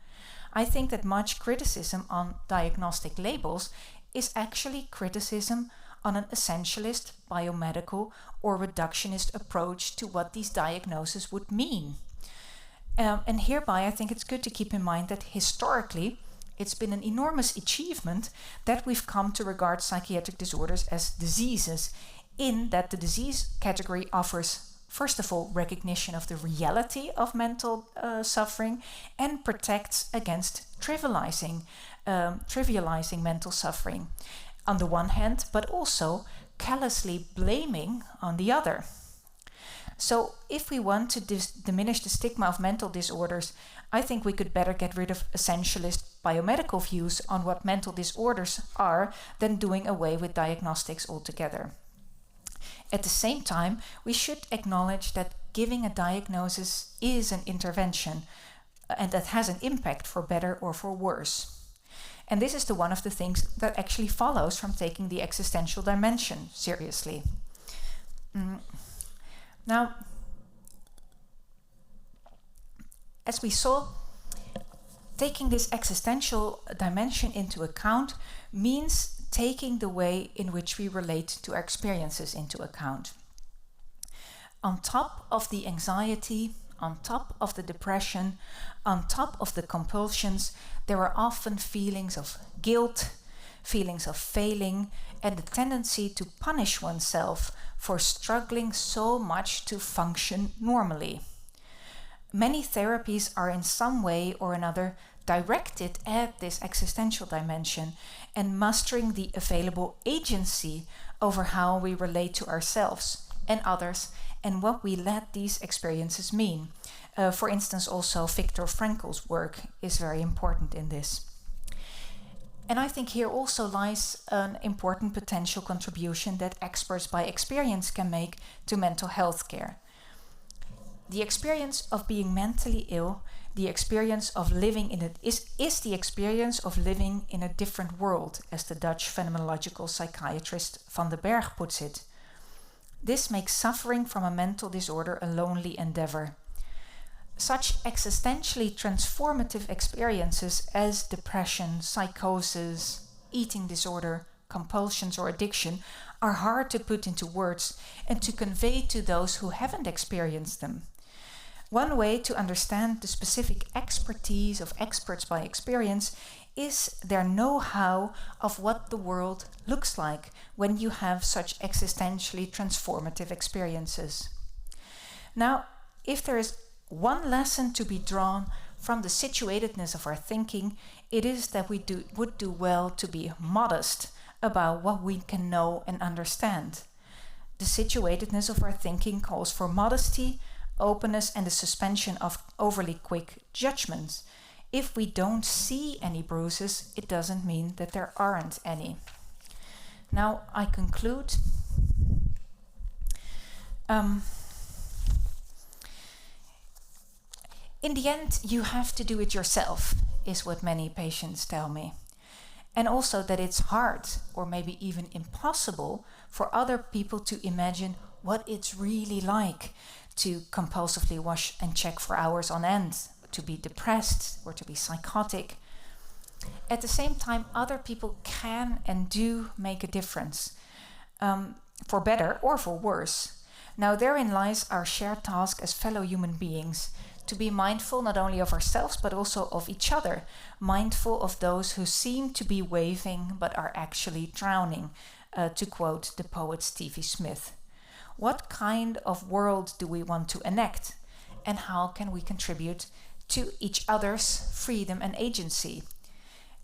I think that much criticism on diagnostic labels is actually criticism on an essentialist, biomedical, or reductionist approach to what these diagnoses would mean. And hereby, I think it's good to keep in mind that historically, it's been an enormous achievement that we've come to regard psychiatric disorders as diseases, in that the disease category offers, first of all, recognition of the reality of mental suffering and protects against trivializing mental suffering on the one hand, but also callously blaming on the other. So if we want to diminish the stigma of mental disorders, I think we could better get rid of essentialist biomedical views on what mental disorders are than doing away with diagnostics altogether. At the same time, we should acknowledge that giving a diagnosis is an intervention and that has an impact for better or for worse. And this is one of the things that actually follows from taking the existential dimension seriously. Now, as we saw, taking this existential dimension into account means taking the way in which we relate to our experiences into account. On top of the anxiety, on top of the depression, on top of the compulsions, there are often feelings of guilt, feelings of failing, and the tendency to punish oneself for struggling so much to function normally. Many therapies are in some way or another directed at this existential dimension and mustering the available agency over how we relate to ourselves and others and what we let these experiences mean. For instance, also Viktor Frankl's work is very important in this. And I think here also lies an important potential contribution that experts by experience can make to mental health care. The experience of being mentally ill, the experience of living in is the experience of living in a different world, as the Dutch phenomenological psychiatrist Van den Berg puts it. This makes suffering from a mental disorder a lonely endeavor. Such existentially transformative experiences as depression, psychosis, eating disorder, compulsions or addiction are hard to put into words and to convey to those who haven't experienced them. One way to understand the specific expertise of experts by experience is their know-how of what the world looks like when you have such existentially transformative experiences. Now, if there is one lesson to be drawn from the situatedness of our thinking, it is that we would do well to be modest about what we can know and understand. The situatedness of our thinking calls for modesty, openness, and the suspension of overly quick judgments. If we don't see any bruises, it doesn't mean that there aren't any. Now I conclude. In the end, you have to do it yourself, is what many patients tell me. And also that it's hard, or maybe even impossible, for other people to imagine what it's really like to compulsively wash and check for hours on end, to be depressed or to be psychotic. At the same time, other people can and do make a difference, for better or for worse. Now therein lies our shared task as fellow human beings, to be mindful not only of ourselves but also of each other, mindful of those who seem to be waving but are actually drowning, to quote the poet Stevie Smith. What kind of world do we want to enact, and how can we contribute to each other's freedom and agency?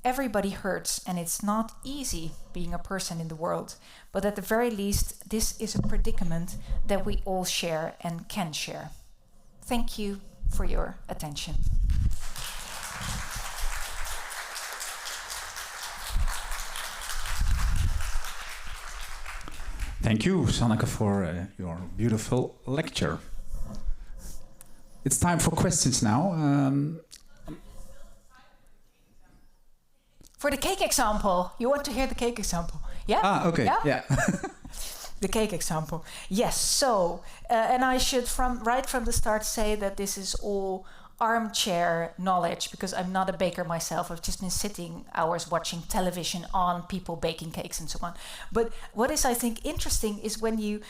Everybody hurts, and it's not easy being a person in the world, but at the very least, this is a predicament that we all share and can share. Thank you for your attention. Thank you, Sanneke, for your beautiful lecture. It's time for questions now. For the cake example, you want to hear the cake example? Yeah? Ah, okay, yeah. The cake example. Yes, so, and I should right from the start say that this is all armchair knowledge, because I'm not a baker myself. I've just been sitting hours watching television on people baking cakes and so on. But what is, I think, interesting is when you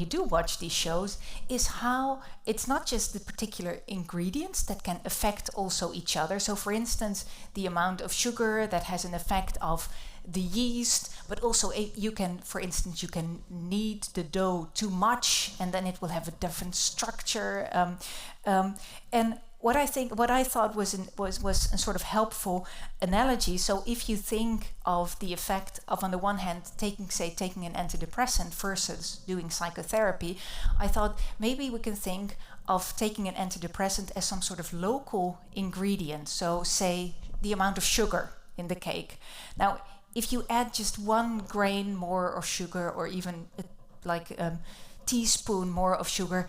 do watch these shows, is how it's not just the particular ingredients that can affect also each other. So for instance, the amount of sugar that has an effect of the yeast, but also you can, for instance, you can knead the dough too much and then it will have a different structure. And what I thought was a sort of helpful analogy. So if you think of the effect of, on the one hand, taking an antidepressant versus doing psychotherapy, I thought maybe we can think of taking an antidepressant as some sort of local ingredient. So say the amount of sugar in the cake. Now, if you add just 1 grain more of sugar, or even like a teaspoon more of sugar,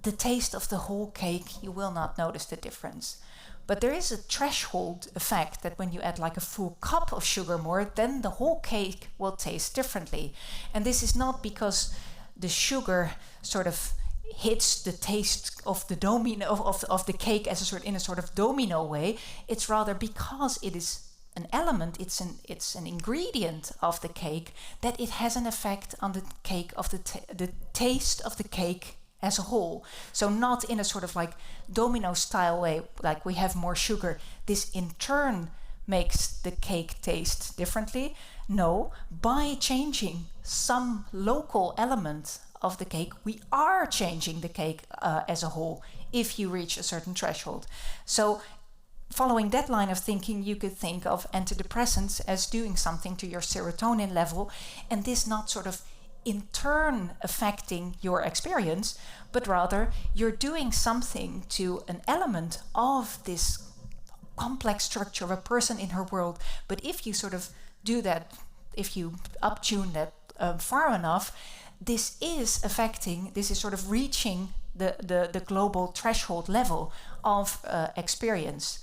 the taste of the whole cake, you will not notice the difference. But there is a threshold effect that when you add like a full cup of sugar more, then the whole cake will taste differently. And this is not because the sugar sort of hits the taste of the of the cake as in a sort of domino way. It's rather because it is an element, it's an ingredient of the cake, that it has an effect on the cake of the taste of the cake as a whole. So not in a sort of like domino style way, like we have more sugar, this in turn makes the cake taste differently. No, by changing some local element of the cake, we are changing the cake as a whole, if you reach a certain threshold. So following that line of thinking, you could think of antidepressants as doing something to your serotonin level, and this not sort of in turn affecting your experience, but rather you're doing something to an element of this complex structure of a person in her world. But if you sort of do that, if you uptune that far enough, this is sort of reaching the global threshold level of experience.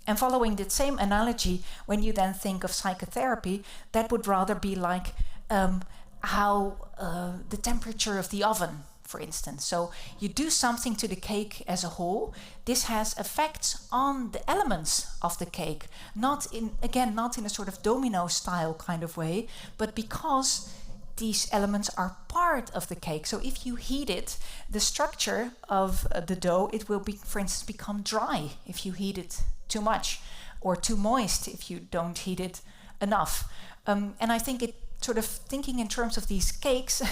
And following that same analogy, when you then think of psychotherapy, that would rather be like how the temperature of the oven, for instance. So you do something to the cake as a whole. This has effects on the elements of the cake, not in a sort of domino style kind of way, but because these elements are part of the cake. So if you heat it, the structure of the dough, it will be, for instance, become dry if you heat it too much, or too moist if you don't heat it enough. And I think it sort of thinking in terms of these cakes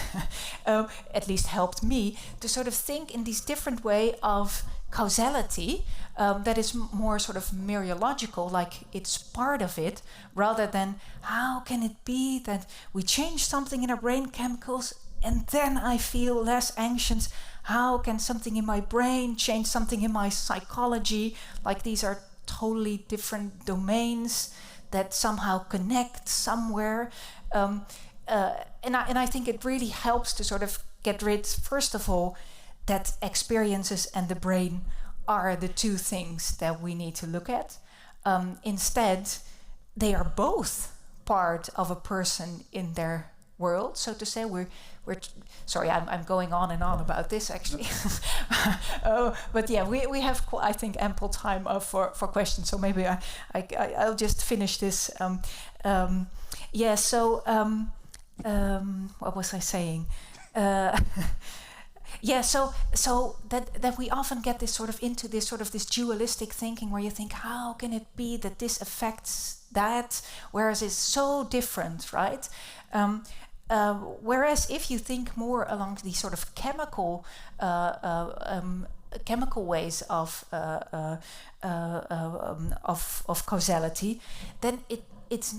at least helped me to sort of think in these different way of causality that is more sort of mereological, like it's part of it, rather than how can it be that we change something in our brain chemicals and then I feel less anxious. How can something in my brain change something in my psychology? Like these are totally different domains that somehow connect somewhere. And I think it really helps to sort of get rid, first of all, that experiences and the brain are the two things that we need to look at. Instead, they are both part of a person in their world, so to say. Sorry, I'm going on and on about this actually. But yeah, we have I think ample time for questions. So maybe I'll just finish this. What was I saying? So that we often get this sort of into this dualistic thinking where you think, how can it be that this affects that, whereas it's so different, right? Whereas if you think more along these sort of chemical ways of causality, then it's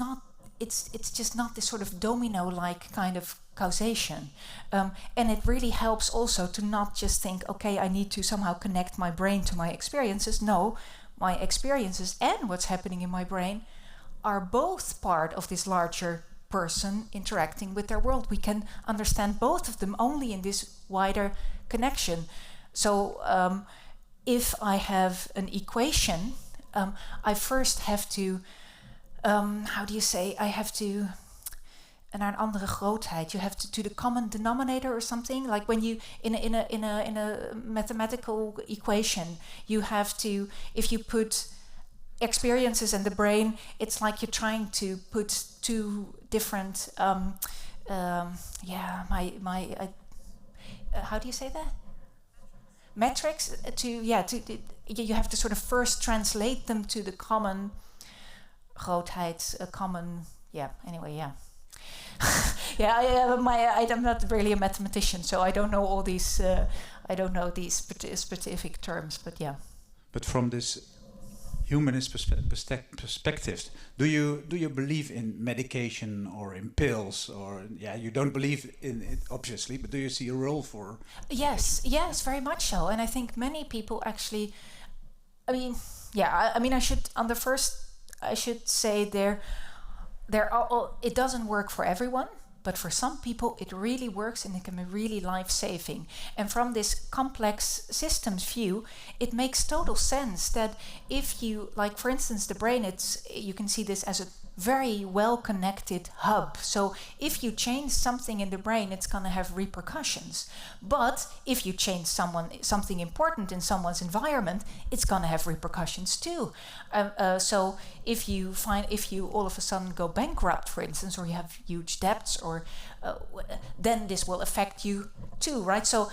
just not this sort of domino-like kind of causation. And it really helps also to not just think, okay, I need to somehow connect my brain to my experiences. No, my experiences and what's happening in my brain are both part of this larger person interacting with their world. We can understand both of them only in this wider connection. So if I have an equation, I first have to, I have to, naar een andere grootheid. You have to the common denominator or something. Like when you in a mathematical equation, you have to, if you put experiences in the brain, it's like you're trying to put two different how do you say that? Metrics you have to sort of first translate them to the common grootheid, a common I'm not really a mathematician, so I don't know all these specific terms, but yeah. But from this humanist perspective, do you believe in medication or in pills, or you don't believe in it obviously, but do you see a role for? Yes, very much so, and I think many people actually. I should say there are. It doesn't work for everyone. But for some people, it really works and it can be really life-saving. And from this complex systems view, it makes total sense that if you, like for instance, the brain, you can see this as a very well-connected hub. So if you change something in the brain, it's going to have repercussions. But if you change something important in someone's environment, it's going to have repercussions too. So if you all of a sudden go bankrupt, for instance, or you have huge debts, or then this will affect you too, right? So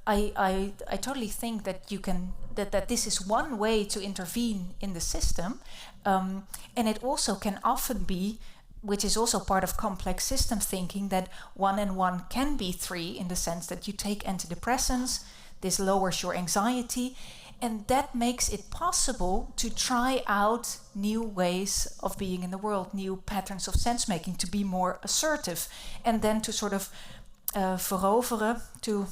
I totally think that you can that this is one way to intervene in the system. And it also can often be, which is also part of complex system thinking, that 1 and 1 can be 3 in the sense that you take antidepressants, this lowers your anxiety, and that makes it possible to try out new ways of being in the world, new patterns of sense making, to be more assertive, and then to sort of veroveren, to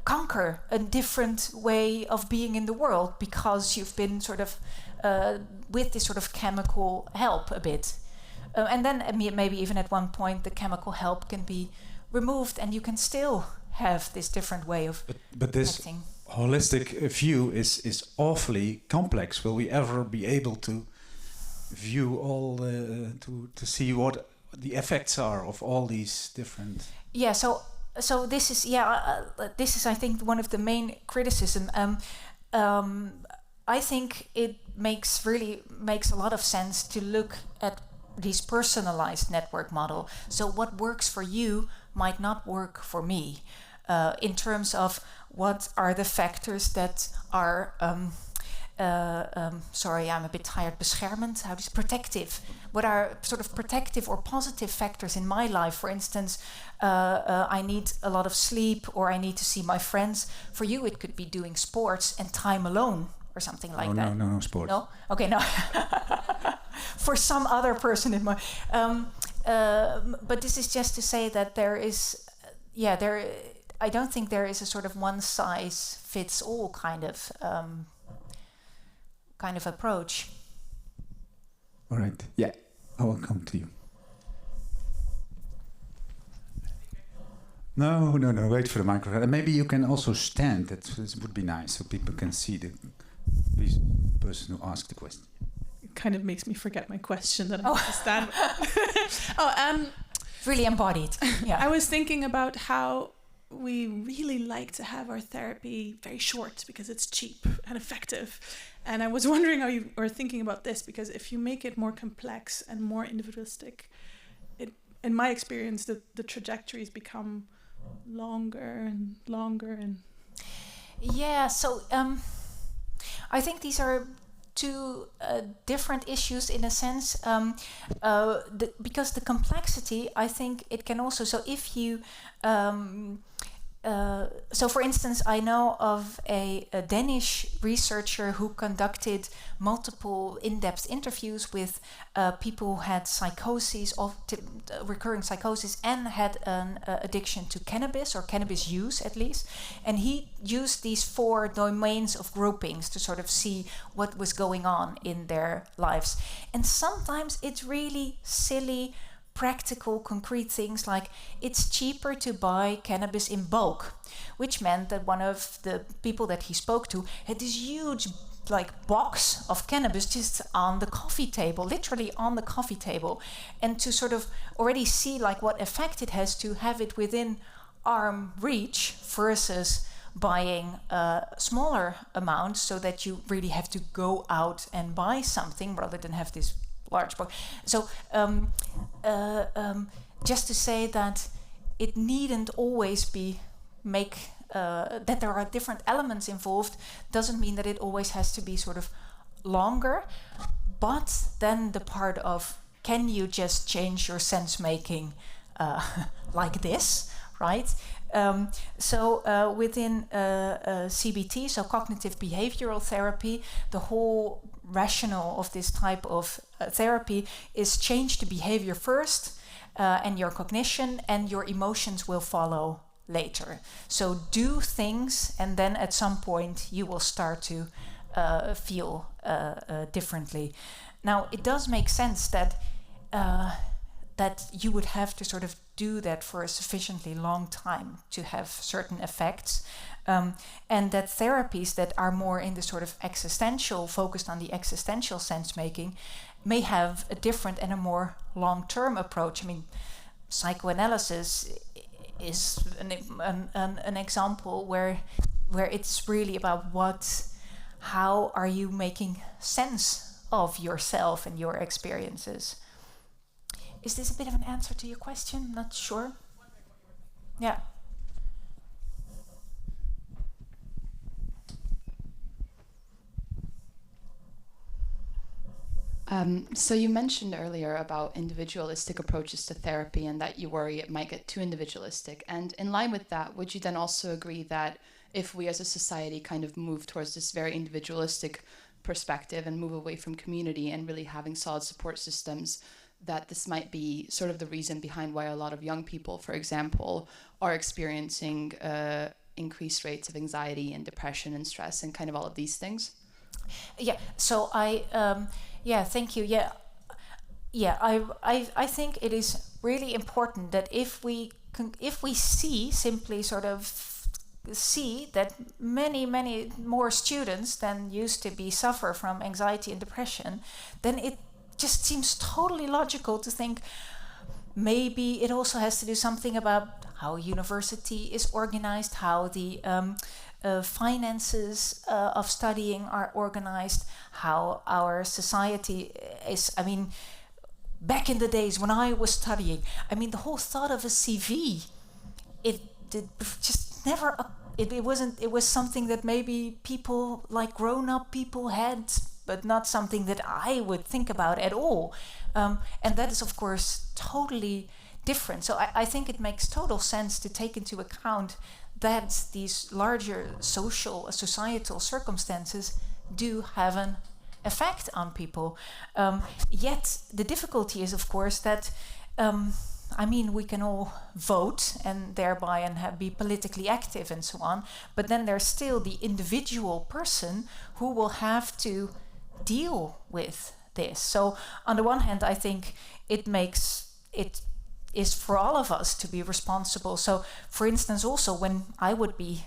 conquer a different way of being in the world because you've been sort of with this sort of chemical help a bit. And then maybe even at one point the chemical help can be removed and you can still have this different way of but this acting. Holistic view is awfully complex. Will we ever be able to view all to see what the effects are of all these different? Yeah, so this is I think one of the main criticism. I think it makes a lot of sense to look at these personalized network model. So what works for you might not work for me, in terms of what are the factors that are sorry, I'm a bit tired, beschermend, how is protective? What are sort of protective or positive factors in my life? For instance, I need a lot of sleep, or I need to see my friends. For you, it could be doing sports and time alone, or something like that. No, sports. No? Okay, no. For some other person in my... but this is just to say that there is... I don't think there is a sort of one-size-fits-all kind of approach. All right. Yeah, I will come to you. No. Wait for the microphone. And maybe you can also stand. That would be nice, so people can see the person who asked the question. It kind of makes me forget my question that I have to stand. Really embodied. Yeah. I was thinking about how we really like to have our therapy very short because it's cheap and effective. And I was wondering how you were thinking about this, because if you make it more complex and more individualistic, in my experience, the trajectories become longer and longer. Yeah, so I think these are two different issues in a sense, because the complexity, I think it can also, so if you so for instance, I know of a Danish researcher who conducted multiple in-depth interviews with people who had psychoses, recurring psychosis, and had an addiction to cannabis, or cannabis use at least. And he used these 4 domains of groupings to sort of see what was going on in their lives. And sometimes it's really silly, practical, concrete things, like it's cheaper to buy cannabis in bulk, which meant that one of the people that he spoke to had this huge box of cannabis just on the coffee table, literally on the coffee table. And to sort of already see what effect it has to have it within arm reach versus buying smaller amounts, so that you really have to go out and buy something rather than have this large box. So just to say that it needn't always be that there are different elements involved, doesn't mean that it always has to be sort of longer. But then the part of, can you just change your sense making like this, right? So within CBT, so cognitive behavioral therapy, the whole rationale of this type of therapy is change the behavior first, and your cognition and your emotions will follow later. So do things, and then at some point you will start to feel differently. Now, it does make sense that you would have to sort of do that for a sufficiently long time to have certain effects, and that therapies that are more in the sort of existential, focused on the existential sense making, may have a different and a more long-term approach. I mean, psychoanalysis is an example where it's really about how are you making sense of yourself and your experiences. Is this a bit of an answer to your question? Not sure. Yeah. So you mentioned earlier about individualistic approaches to therapy, and that you worry it might get too individualistic. And in line with that, would you then also agree that if we as a society kind of move towards this very individualistic perspective and move away from community and really having solid support systems, that this might be sort of the reason behind why a lot of young people, for example, are experiencing increased rates of anxiety and depression and stress and kind of all of these things? Yeah, so thank you. I think it is really important that if we see that many more students than used to be suffer from anxiety and depression, then it just seems totally logical to think maybe it also has to do something about how university is organized, how the finances of studying are organized, how our society is. I mean, back in the days when I was studying, I mean, the whole thought of a CV, it just never it was something that maybe people, like grown-up people, had, but not something that I would think about at all. And that is, of course, totally different. So I think it makes total sense to take into account that these larger societal circumstances do have an effect on people. Yet the difficulty is, of course, that we can all vote and thereby be politically active and so on, but then there's still the individual person who will have to deal with this. So on the one hand, I think it is for all of us to be responsible. So for instance, also when I would be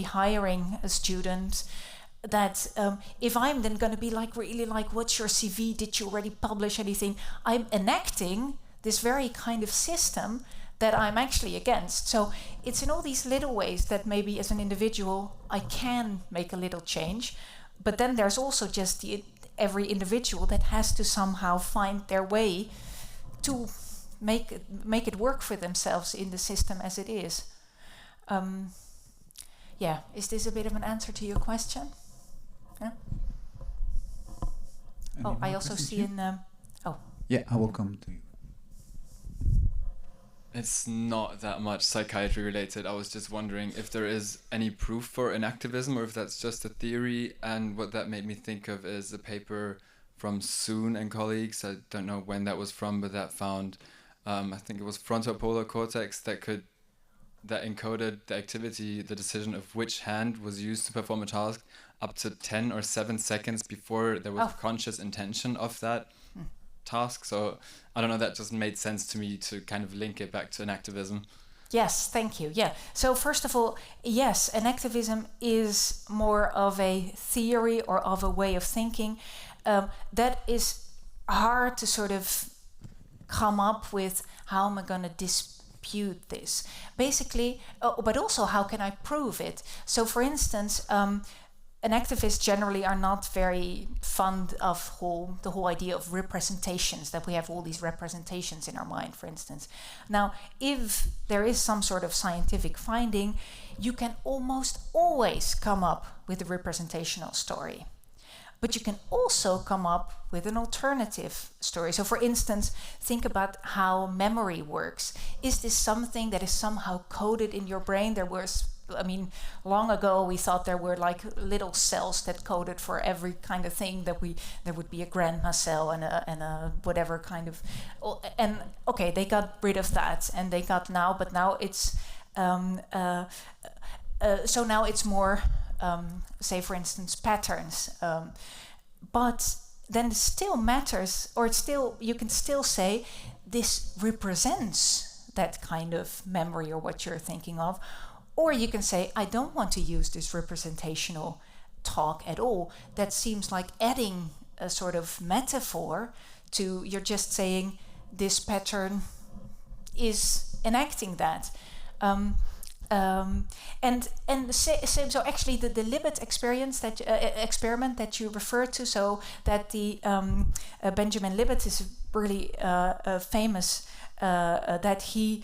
hiring a student, that if I'm then going to be really what's your CV, did you already publish anything, I'm enacting this very kind of system that I'm actually against. So it's in all these little ways that maybe as an individual I can make a little change, but then there's also just every individual that has to somehow find their way to make it work for themselves in the system as it is. Is this a bit of an answer to your question? Yeah? I also see in... Yeah, I will come to you. It's not that much psychiatry related. I was just wondering if there is any proof for enactivism or if that's just a theory. And what that made me think of is a paper from Soon and colleagues. I don't know when that was from, but that found, I think it was frontopolar cortex that encoded the activity, the decision of which hand was used to perform a task up to 10 or 7 seconds before there was conscious intention of that task. So I don't know, that just made sense to me to kind of link it back to enactivism. Yes, thank you. Yeah. So first of all, yes, enactivism is more of a theory or of a way of thinking that is hard to sort of come up with. How am I going to dispute this? Basically, but also how can I prove it? So for instance, enactivists generally are not very fond of the whole idea of representations, that we have all these representations in our mind, for instance. Now, if there is some sort of scientific finding, you can almost always come up with a representational story. But you can also come up with an alternative story. So for instance, think about how memory works. Is this something that is somehow coded in your brain? Long ago we thought there were little cells that coded for every kind of thing there would be a grandma cell and a whatever kind of, and okay, they got rid of that and but now it's so now it's more say for instance patterns, but then it still matters, or you can still say this represents that kind of memory or what you're thinking of. Or you can say, I don't want to use this representational talk at all. That seems like adding a sort of metaphor to, you're just saying this pattern is enacting that. So actually the Libet experiment that you referred to, so that the Benjamin Libet is really famous, that he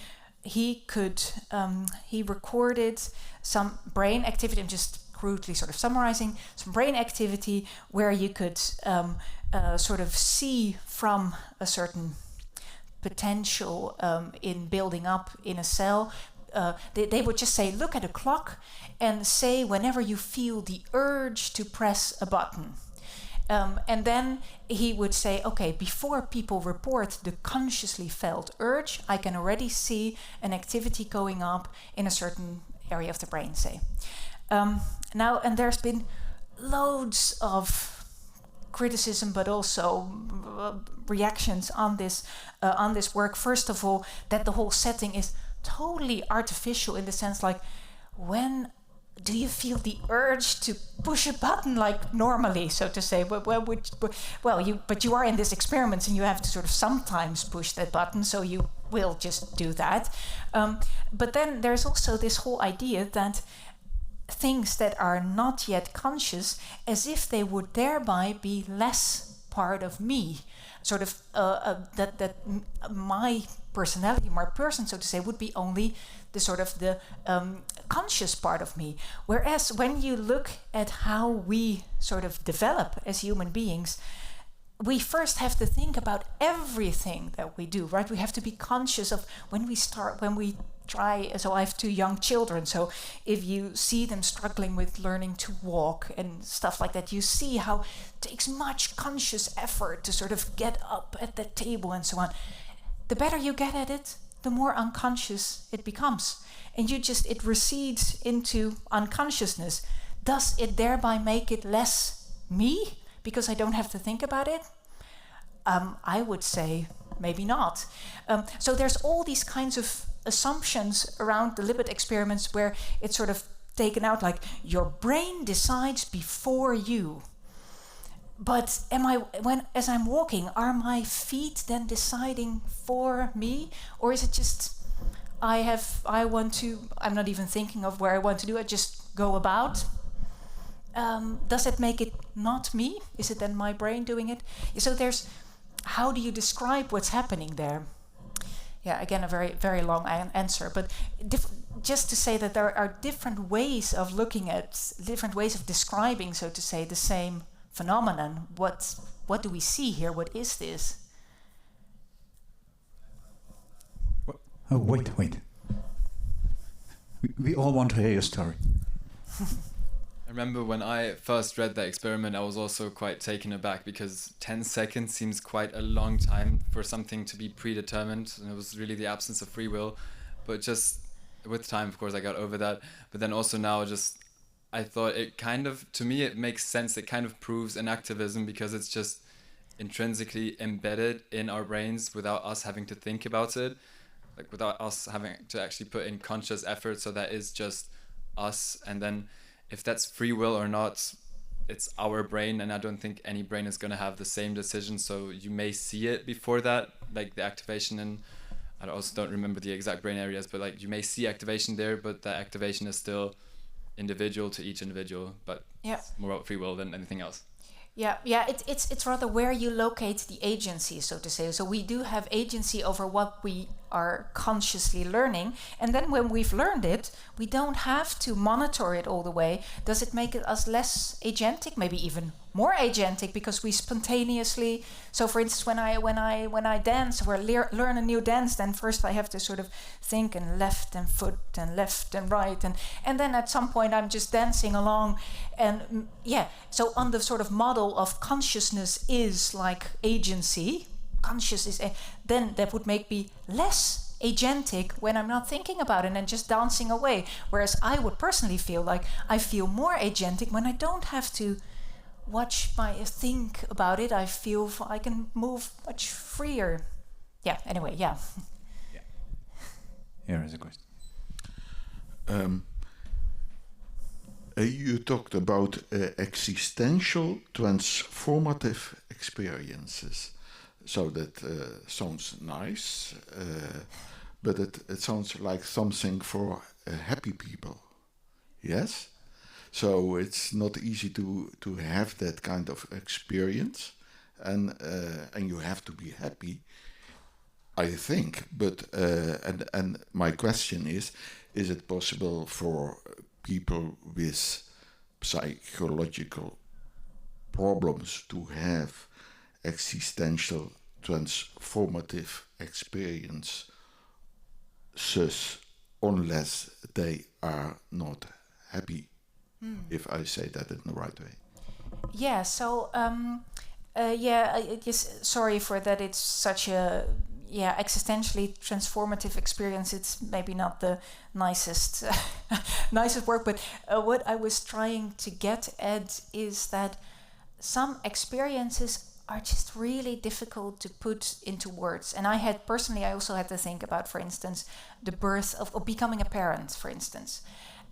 recorded some brain activity. I'm just crudely sort of summarizing some brain activity where you could sort of see from a certain potential in building up in a cell. They would just say, look at a clock and say whenever you feel the urge to press a button. And then he would say, okay, before people report the consciously felt urge, I can already see an activity going up in a certain area of the brain, say. Now, and there's been loads of criticism, but also reactions on this work. First of all, that the whole setting is totally artificial in the sense when do you feel the urge to push a button normally, so to say? But you are in this experiment and you have to sort of sometimes push that button, so you will just do that. But then there's also this whole idea that things that are not yet conscious, as if they would thereby be less part of me, sort of that my personality, my person, so to say, would be only sort of the conscious part of me. Whereas when you look at how we sort of develop as human beings, we first have to think about everything that we do, right? We have to be conscious of when we try. So I have 2 young children, so if you see them struggling with learning to walk and stuff like that, you see how it takes much conscious effort to sort of get up at the table and so on. The better you get at it, the more unconscious it becomes. And it recedes into unconsciousness. Does it thereby make it less me because I don't have to think about it? I would say maybe not. So there's all these kinds of assumptions around the lipid experiments where it's sort of taken out like your brain decides before you. But as I'm walking, are my feet then deciding for me? Or is it just I'm not even thinking of where I want to do, I just go about? Does it make it not me? Is it then my brain doing it? So how do you describe what's happening there? Yeah, again, a very, very long answer, but just to say that there are different ways of looking at, different ways of describing, so to say, the same phenomenon. What do we see here? What is this? Oh, wait. We all want to hear your story. I remember when I first read that experiment, I was also quite taken aback because 10 seconds seems quite a long time for something to be predetermined, and it was really the absence of free will. But just with time, of course, I got over that. But then also now I thought to me, it makes sense. It kind of proves enactivism because it's just intrinsically embedded in our brains without us having to think about it, like without us having to actually put in conscious effort. So that is just us. And then if that's free will or not, it's our brain, and I don't think any brain is going to have the same decision. So you may see it before that, like the activation, and I also don't remember the exact brain areas, but like you may see activation there, but that activation is still individual to each individual, but it's more about free will than anything else. Yeah. It's rather where you locate the agency, so to say. So we do have agency over what we are consciously learning, and then when we've learned it, we don't have to monitor it all the way. Does it make us less agentic? Maybe even more agentic because we spontaneously. So, for instance, when I dance or learn a new dance, then first I have to sort of think and left and foot and left and right, and then at some point I'm just dancing along, and So on the sort of model of consciousness is like agency. Conscious is then that would make me less agentic when I'm not thinking about it and just dancing away. Whereas I would personally feel like I feel more agentic when I don't have to think about it. I feel I can move much freer. Yeah. Anyway, yeah. Here is a question. You talked about existential transformative experiences. So that sounds nice, but it sounds like something for happy people. Yes? So it's not easy to have that kind of experience, and you have to be happy, I think. But and my question is it possible for people with psychological problems to have existential transformative experiences unless they are not happy, if I say that in the right way? Yeah, so just sorry for that. It's such a existentially transformative experience. It's maybe not the nicest nicest word, but what I was trying to get at is that some experiences are just really difficult to put into words. And I also had to think about, for instance, the birth of becoming a parent, for instance.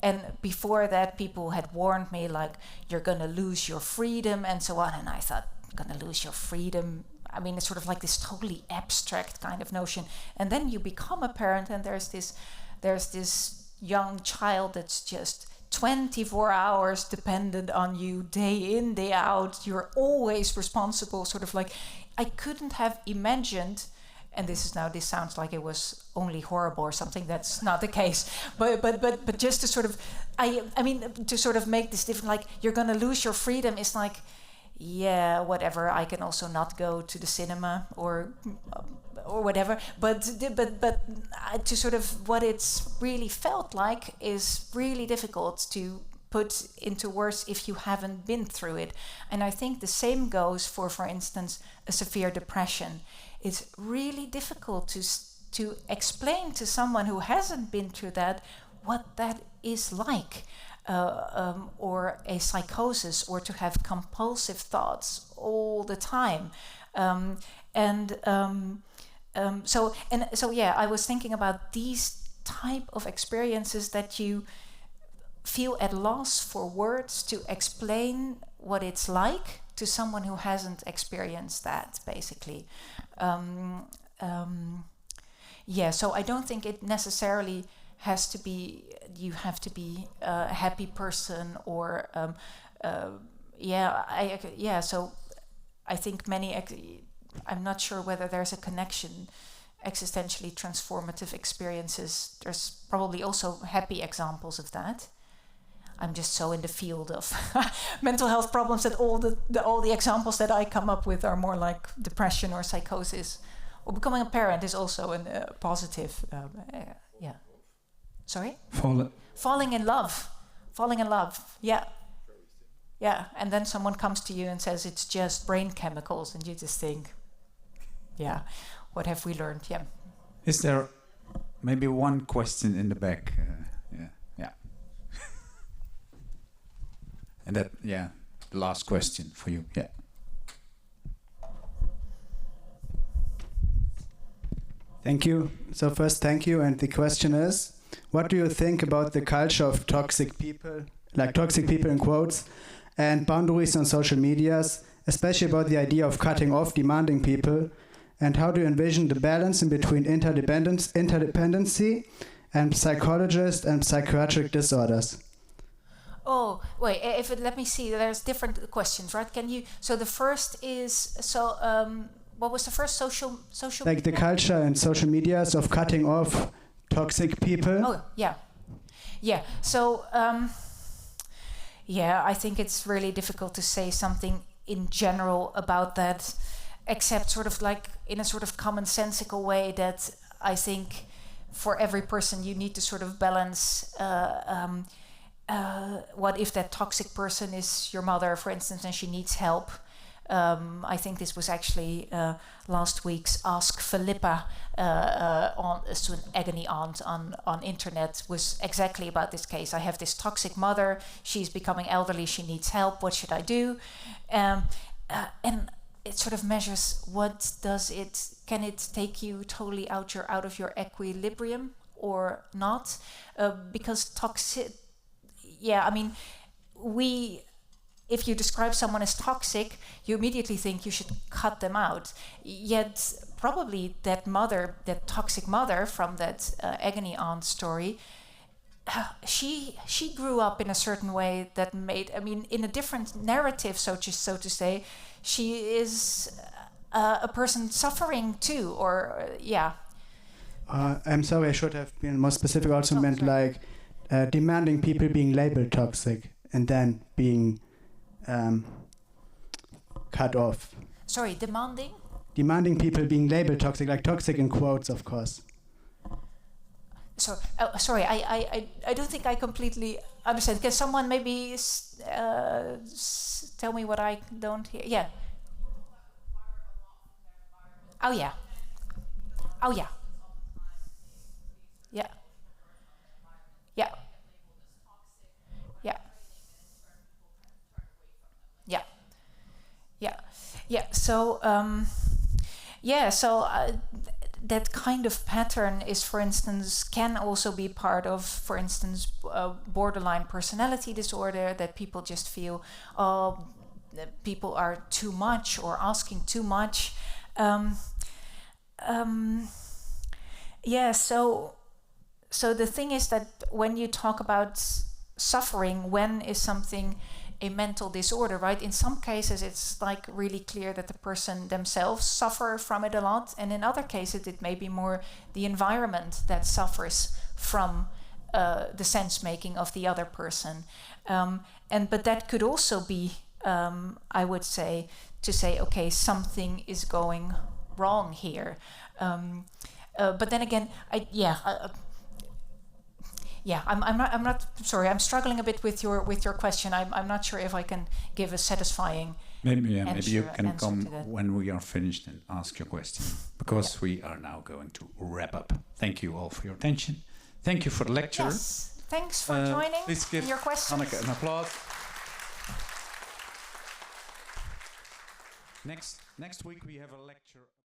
And before that, people had warned me, like, you're going to lose your freedom and so on. And I thought, going to lose your freedom? I mean, it's sort of like this totally abstract kind of notion. And then you become a parent, and there's this young child that's just 24 hours dependent on you, day in, day out. You're always responsible, sort of like I couldn't have imagined and this sounds like it was only horrible or something. That's not the case. But just to sort of, I mean, to sort of make this different, like you're going to lose your freedom is like, yeah, whatever. I can also not go to the cinema or whatever. But to sort of what it's really felt like is really difficult to put into words if you haven't been through it. And I think the same goes for instance, a severe depression. It's really difficult to explain to someone who hasn't been through that what that is like, or a psychosis, or to have compulsive thoughts all the time. So yeah, I was thinking about these type of experiences that you feel at loss for words to explain what it's like to someone who hasn't experienced that, basically. Yeah, so I don't think it necessarily has to be, you have to be a happy person or, so I think I'm not sure whether there's a connection, existentially transformative experiences. There's probably also happy examples of that. I'm just so in the field of mental health problems that all the examples that I come up with are more like depression or psychosis. Or becoming a parent is also a positive. Yeah. Sorry? Falling in love. Yeah. Yeah. And then someone comes to you and says it's just brain chemicals, and you just think, yeah, what have we learned? Yeah. Is there maybe one question in the back? Yeah. And that, the last question for you. Yeah. Thank you. So first, thank you. And the question is, what do you think about the culture of toxic people, like toxic people in quotes, and boundaries on social medias, especially about the idea of cutting off demanding people? And how do you envision the balance in between interdependency and psychologist and psychiatric disorders? Oh, wait, let me see, there's different questions, right? Can you, so the first is, what was the first? Social like the culture and social medias of cutting off toxic people? Oh, yeah. Yeah, so, I think it's really difficult to say something in general about that, except sort of like in a sort of commonsensical way that I think for every person you need to sort of balance what if that toxic person is your mother, for instance, and she needs help. I think this was actually last week's Ask Philippa on an agony aunt on internet was exactly about this case. I have this toxic mother, she's becoming elderly, she needs help, what should I do? And it sort of measures can it take you totally out of your equilibrium or not? Because if you describe someone as toxic, you immediately think you should cut them out. Yet probably that toxic mother from that agony aunt story, she grew up in a certain way that made, in a different narrative, so to say, she is a person suffering too, or I'm sorry, I should have been more specific. Also meant like demanding people being labeled toxic and then being cut off. Sorry, demanding? Demanding people being labeled toxic, like toxic in quotes, of course. Sorry, I don't think I completely understand. Can someone maybe tell me what I don't hear? Yeah. Oh yeah. Yeah. Yeah. So that kind of pattern is, for instance, can also be part of, for instance, borderline personality disorder, that people just feel, that people are too much or asking too much. So the thing is that when you talk about suffering, when is something a mental disorder, right? In some cases, it's like really clear that the person themselves suffer from it a lot, and in other cases, it may be more the environment that suffers from the sense making of the other person, but that could also be, I would say, to say, okay, something is going wrong here. But then again, I'm not sorry. I'm struggling a bit with your question. I'm not sure if I can give a satisfying maybe you answer come to that. when we are finished and ask your question, because we are now going to wrap up. Thank you all for your attention. Thank you for the lecture. Yes, thanks for joining. Please give your questions. Sanneke an applause. Next week we have a lecture.